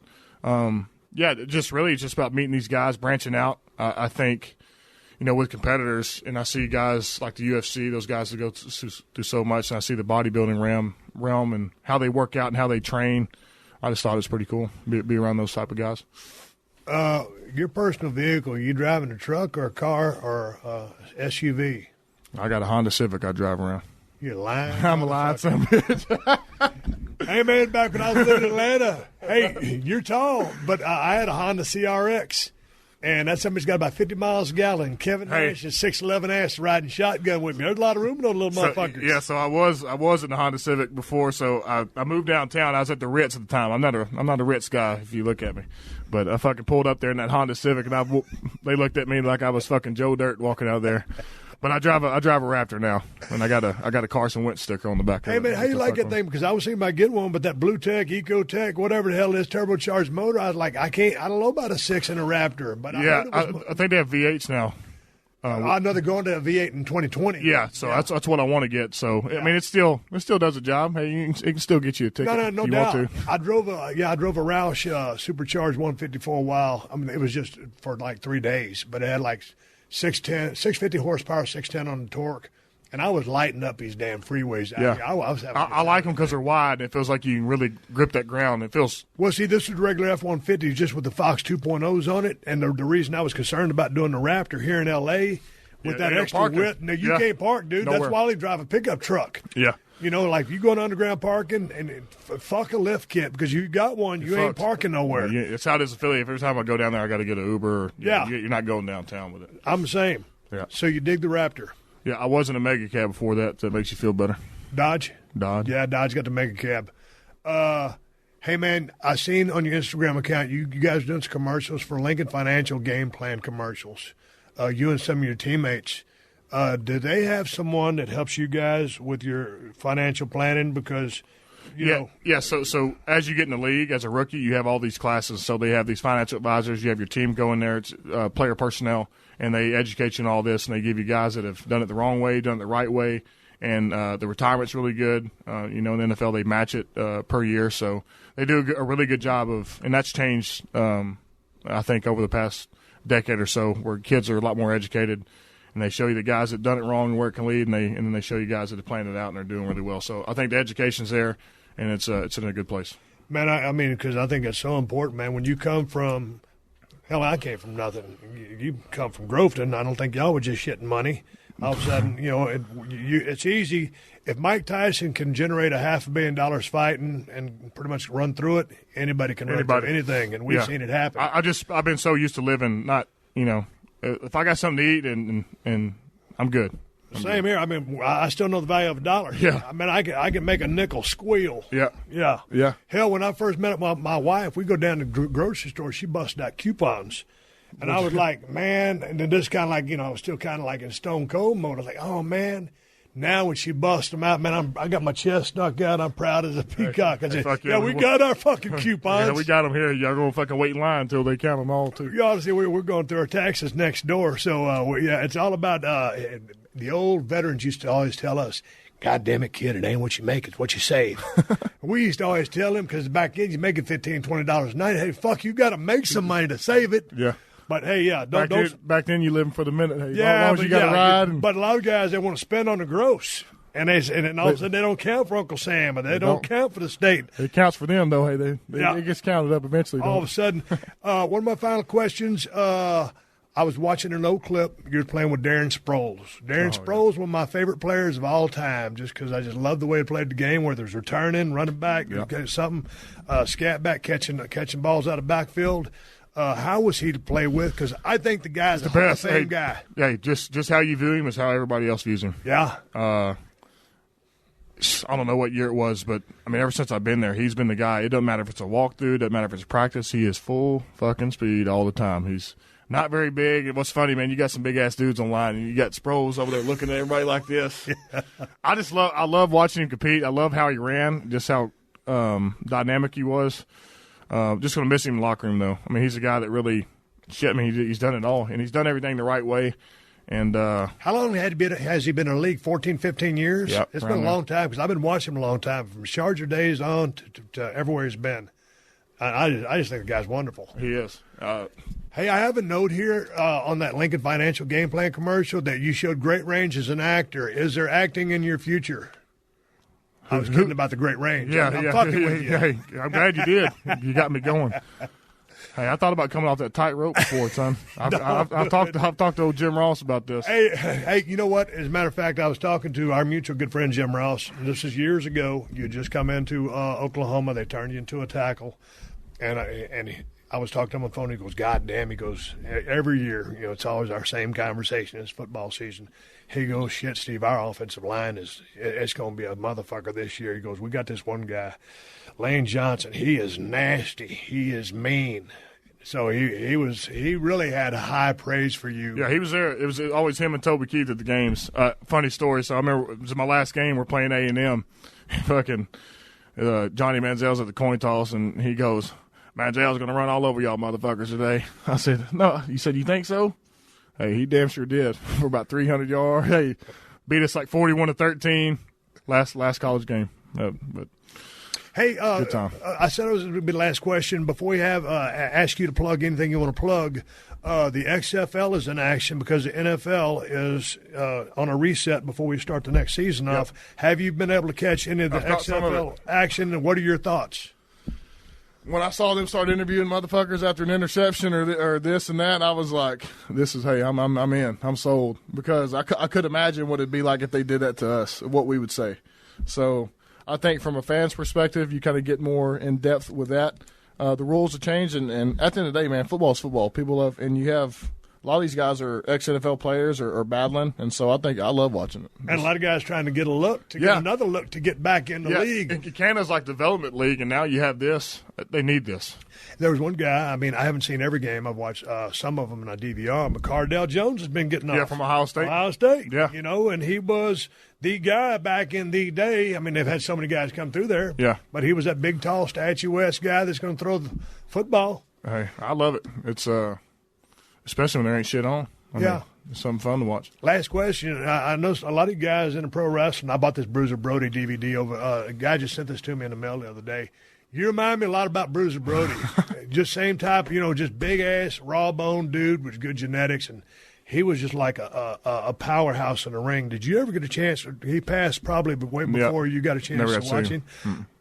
just really it's just about meeting these guys, branching out. I think, with competitors, and I see guys like the UFC, those guys that go through so much, and I see the bodybuilding realm and how they work out and how they train. I just thought it was pretty cool be around those type of guys. Your personal vehicle, are you driving a truck or a car or SUV? I got a Honda Civic I drive around. You're lying. I'm a lying son of a bitch. Hey, man, back when I was living in Atlanta, hey, you're tall, but I had a Honda CRX, and that somebody's got about 50 miles a gallon. Kevin Nash is 6'11" ass riding shotgun with me. There's a lot of room in those little motherfuckers. Yeah, so I was in the Honda Civic before, so I moved downtown. I was at the Ritz at the time. I'm not a Ritz guy if you look at me. But I fucking pulled up there in that Honda Civic, and they looked at me like I was fucking Joe Dirt walking out there. But I drive a Raptor now, and I got a Carson Wentz sticker on the back. Hey man, how you like that thing? Because I was thinking about getting one, but that Blue Tech, Ecotech, whatever the hell it is, turbocharged motor. I was like, I don't know about a 6 in a Raptor, but I think they have V8s now. I know they're going to a V8 in 2020. Yeah, so that's what I want to get. So I mean, it still does a job. Hey, it can still get you a ticket. No if you doubt. Want to. I drove a Roush supercharged 150 for a while. I mean, it was just for like 3 days, but it had like 650 horsepower, 610 on the torque, and I was lighting up these damn freeways. Yeah, I like them because they're wide. And it feels like you can really grip that ground. It feels well. See, this was regular F-150 just with the Fox 2.0s on it, and the reason I was concerned about doing the Raptor here in L.A. with that extra width. Now you can't park, dude. Nowhere. That's why they drive a pickup truck. Yeah. Like you go to underground parking and fuck a lift kit because you got one, you ain't parking nowhere. Yeah, it's how it is affiliate. Every time I go down there, I got to get an Uber. You're not going downtown with it. I'm the same. Yeah. So you dig the Raptor? Yeah, I was in a mega cab before that. So that makes you feel better. Dodge. Yeah, Dodge got the mega cab. Hey man, I seen on your Instagram account you guys doing some commercials for Lincoln Financial Game Plan commercials. You and some of your teammates. Do they have someone that helps you guys with your financial planning? Because, you know. Yeah, so as you get in the league, as a rookie, you have all these classes. So they have these financial advisors. You have your team go in there. It's player personnel, and they educate you on all this, and they give you guys that have done it the wrong way, done it the right way, and the retirement's really good. In the NFL, they match it per year. So they do a really good job of – and that's changed, I think, over the past decade or so, where kids are a lot more educated. And they show you the guys that done it wrong and where it can lead, and then they show you guys that have planned it out and are doing really well. So I think the education's there, and it's in a good place. Man, I mean, because I think it's so important, man. When you come from, hell, I came from nothing. You come from Groveton. I don't think y'all were just shitting money. All of a sudden, it's easy. If Mike Tyson can generate $500 million fighting and pretty much run through it, anybody can run through anything, and we've seen it happen. I've been so used to living not. If I got something to eat and I'm good. Same here. I mean, I still know the value of a dollar. Yeah. I mean, I can make a nickel squeal. Yeah. Yeah. Hell, when I first met my wife, we go down to the grocery store. She busted out coupons. And I was like, man, and then just kind of like, I was still kind of like in stone cold mode. I was like, oh, man. Now when she busts them out, man, I got my chest stuck out. I'm proud as a peacock. I said, we got our fucking coupons. Yeah, we got them here. Y'all going to fucking wait in line until they count them all, too. You ought to see we're going through our taxes next door. So, it's all about the old veterans used to always tell us, God damn it, kid, it ain't what you make, it's what you save. We used to always tell them because back then you're making $15, $20 a night. Hey, fuck, you got to make some money to save it. Yeah. But hey, yeah, back then you living for the minute. Hey, yeah, as long as you got a ride. But a lot of guys, they want to spend on the gross. And then all of a sudden they don't count for Uncle Sam, and they don't count for the state. It counts for them, though. Hey, it gets counted up eventually. All of a sudden, one of my final questions, I was watching an old clip. You were playing with Darren Sproles. Darren Sproles, one of my favorite players of all time, just because I just love the way he played the game, whether it's returning, running back, something, scat back, catching balls out of backfield. How was he to play with? Because I think the guy's the Hall of Fame guy. Yeah, just how you view him is how everybody else views him. Yeah. I don't know what year it was, but, I mean, ever since I've been there, he's been the guy. It doesn't matter if it's a walkthrough, it doesn't matter if it's practice. He is full fucking speed all the time. He's not very big. And what's funny, man, you got some big-ass dudes online, and you got Sproles over there looking at everybody like this. I love watching him compete. I love how he ran, just how dynamic he was. Just going to miss him in the locker room, though. I mean, he's a guy that really he's done it all, and he's done everything the right way. And how long has he been in the league? 14, 15 years? Yep, it's been a long time because I've been watching him a long time, from Charger days on to everywhere he's been. I just think the guy's wonderful. He is. Hey, I have a note here on that Lincoln Financial Game Plan commercial that you showed great range as an actor. Is there acting in your future? I was kidding about the great range. I'm fucking with you. Hey, I'm glad you did. You got me going. Hey, I thought about coming off that tightrope before, son. I've talked to old Jim Ross about this. Hey, you know what? As a matter of fact, I was talking to our mutual good friend Jim Ross. This is years ago. You had just come into Oklahoma. They turned you into a tackle, and I was talking to him on the phone. He goes, "God damn!" He goes, "Every year, it's always our same conversation. It's football season." He goes, "Shit, Steve, our offensive line it's going to be a motherfucker this year." He goes, "We got this one guy, Lane Johnson. He is nasty. He is mean." So he really had high praise for you. Yeah, he was there. It was always him and Toby Keith at the games. Funny story. So I remember it was my last game. We're playing A&M. Fucking Johnny Manziel's at the coin toss, and he goes, "Manziel's going to run all over y'all motherfuckers today." I said, "No." You said, "You think so?" Hey, he damn sure did. For about 300 yards. Hey, beat us like 41-13 last college game. But hey, good time. I said it was going to be the last question. Before we ask you to plug anything you want to plug, the XFL is in action because the NFL is on a reset before we start the next season off. Have you been able to catch any of the XFL action, and what are your thoughts? When I saw them start interviewing motherfuckers after an interception or this and that, I was like, "This is I'm in. I'm sold." Because I could imagine what it'd be like if they did that to us, what we would say. So I think from a fan's perspective, you kind of get more in depth with that. The rules have changed, and at the end of the day, man, football is football. People love, and you have a lot of these guys are ex-NFL players or battling, and so I love watching it. And a lot of guys trying to get a look, get another look to get back in the league. And Canada's like development league, and now you have this. They need this. There was one guy, I mean, I haven't seen every game. I've watched some of them in a DVR, but Cardell Jones has been getting off. Yeah, from Ohio State. Yeah. And he was the guy back in the day. I mean, they've had so many guys come through there. Yeah. But he was that big, tall, statuesque guy that's going to throw the football. Hey, I love it. It's especially when there ain't shit on. I mean, it's something fun to watch. Last question. I know a lot of you guys in the pro wrestling. I bought this Bruiser Brody DVD over. A guy just sent this to me in the mail the other day. You remind me a lot about Bruiser Brody. Just same type, just big-ass, raw-boned dude with good genetics, and he was just like a powerhouse in the ring. Did you ever get a chance? He passed probably way before you got a chance to watch him.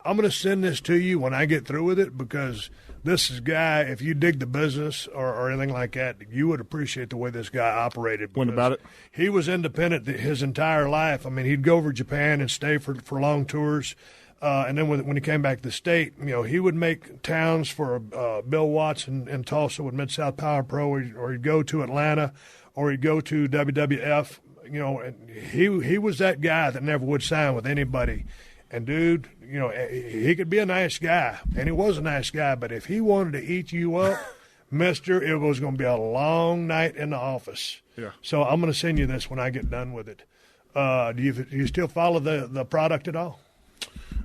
I'm going to send this to you when I get through with it because this is a guy, if you dig the business or anything like that, you would appreciate the way this guy operated. When about it? He was independent his entire life. I mean, he'd go over to Japan and stay for long tours. And then when he came back to the state, he would make towns for Bill Watts in Tulsa with Mid-South Power Pro, or he'd go to Atlanta, or he'd go to WWF. And he was that guy that never would sign with anybody. And, dude, he could be a nice guy, and he was a nice guy, but if he wanted to eat you up, mister, it was going to be a long night in the office. Yeah. So I'm going to send you this when I get done with it. Do you still follow the product at all?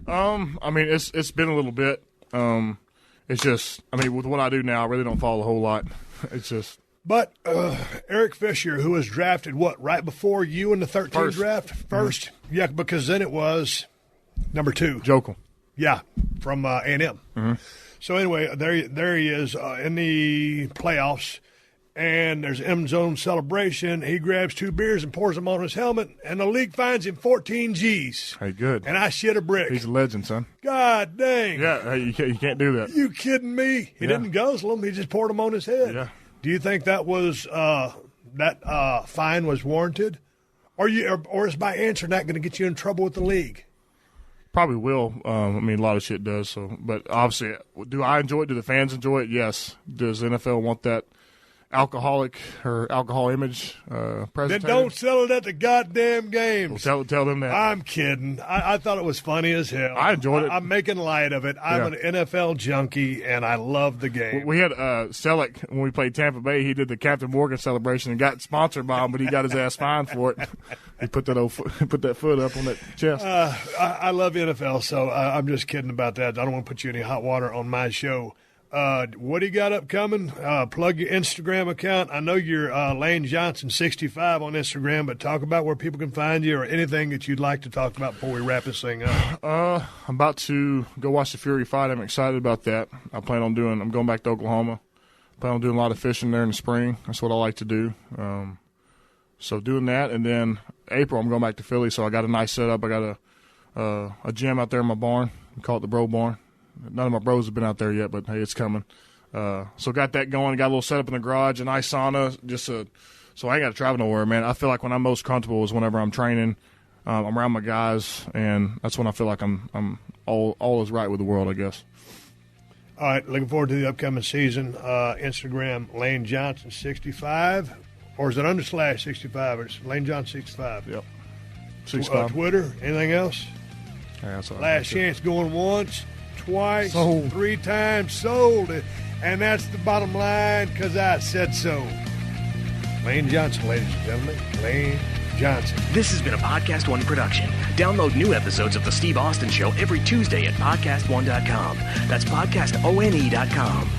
I mean, it's been a little bit. It's just, I mean, with what I do now, I really don't follow a whole lot. It's just. But Eric Fisher, who was drafted, right before you in the 13th draft? First? Mm-hmm. Yeah, because then it was number 2. Jokel. Yeah, from A&M. Mm-hmm. So anyway, there he is in the playoffs. and there's end zone celebration. He grabs 2 beers and pours them on his helmet, and the league fines him 14 G's. Hey, good. And I shit a brick. He's a legend, son. God dang. Yeah, hey, you can't do that. You kidding me? He didn't guzzle them. He just poured them on his head. Yeah. Do you think that was fine was warranted? Or is my answer not going to get you in trouble with the league? Probably will. I mean, a lot of shit does. So, but obviously, do I enjoy it? Do the fans enjoy it? Yes. Does the NFL want that alcoholic or alcohol image presentation? Then don't sell it at the goddamn games. Well, tell them that. I'm kidding. I thought it was funny as hell. I enjoyed it. I'm making light of it. I'm an NFL junkie, and I love the game. We had Selleck, when we played Tampa Bay, he did the Captain Morgan celebration and got sponsored by him, but he got his ass fined for it. He put that foot up on that chest. I love NFL, so I'm just kidding about that. I don't want to put you in any hot water on my show. What do you got upcoming? Plug your Instagram account. I know you're Lane Johnson 65 on Instagram, but talk about where people can find you or anything that you'd like to talk about before we wrap this thing up. I'm about to go watch the Fury fight. I'm excited about that. I'm going back to Oklahoma. Plan on doing a lot of fishing there in the spring. That's what I like to do. So doing that, and then April I'm going back to Philly. So I got a nice setup. I got a gym out there in my barn. We call it the Bro Barn. None of my bros have been out there yet, but hey, it's coming. So got that going. Got a little setup in the garage, a nice sauna. So I ain't got to travel nowhere, man. I feel like when I'm most comfortable is whenever I'm training. I'm around my guys, and that's when I feel like I'm all is right with the world, I guess. All right, looking forward to the upcoming season. Instagram, Lane Johnson 65, or is it /65? Or it's Lane Johnson 65. Yep. 65. Twitter, anything else? Yeah, that's all right. Last chance going once, twice, sold. 3 times, sold it. And that's the bottom line because I said so. Lane Johnson, ladies and gentlemen. Lane Johnson. This has been a Podcast One production. Download new episodes of The Steve Austin Show every Tuesday at PodcastOne.com. That's PodcastOne.com.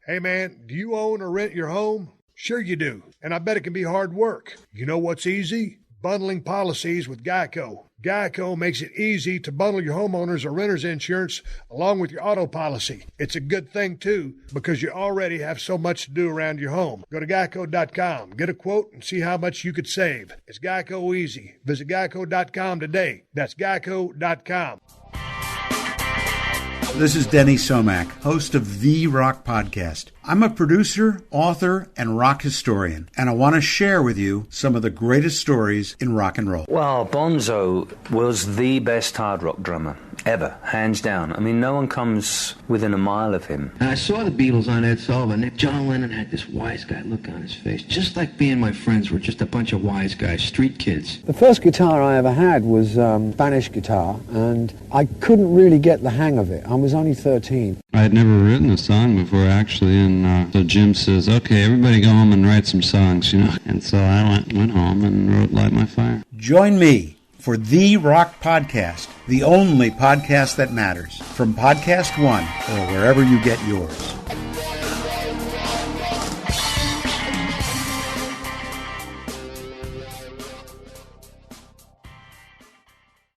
Hey, man, do you own or rent your home? Sure you do, and I bet it can be hard work. You know what's easy? Bundling policies with Geico. Geico makes it easy to bundle your homeowners or renters insurance along with your auto policy. It's a good thing, too, because you already have so much to do around your home. Go to geico.com, get a quote, and see how much you could save. It's Geico easy. Visit geico.com today. That's geico.com. This is Denny Somack, host of The Rock Podcast. I'm a producer, author, and rock historian, and I want to share with you some of the greatest stories in rock and roll. Well, Bonzo was the best hard rock drummer ever, hands down. I mean, no one comes within a mile of him. I saw the Beatles on Ed Sullivan. John Lennon had this wise guy look on his face, just like being my friends were just a bunch of wise guys, street kids. The first guitar I ever had was Spanish guitar, and I couldn't really get the hang of it. I was only 13. I had never written a song before, actually, and so Jim says, okay, everybody go home and write some songs, you know. And so I went home and wrote Light My Fire. Join me for The Rock Podcast, the only podcast that matters, from Podcast One or wherever you get yours.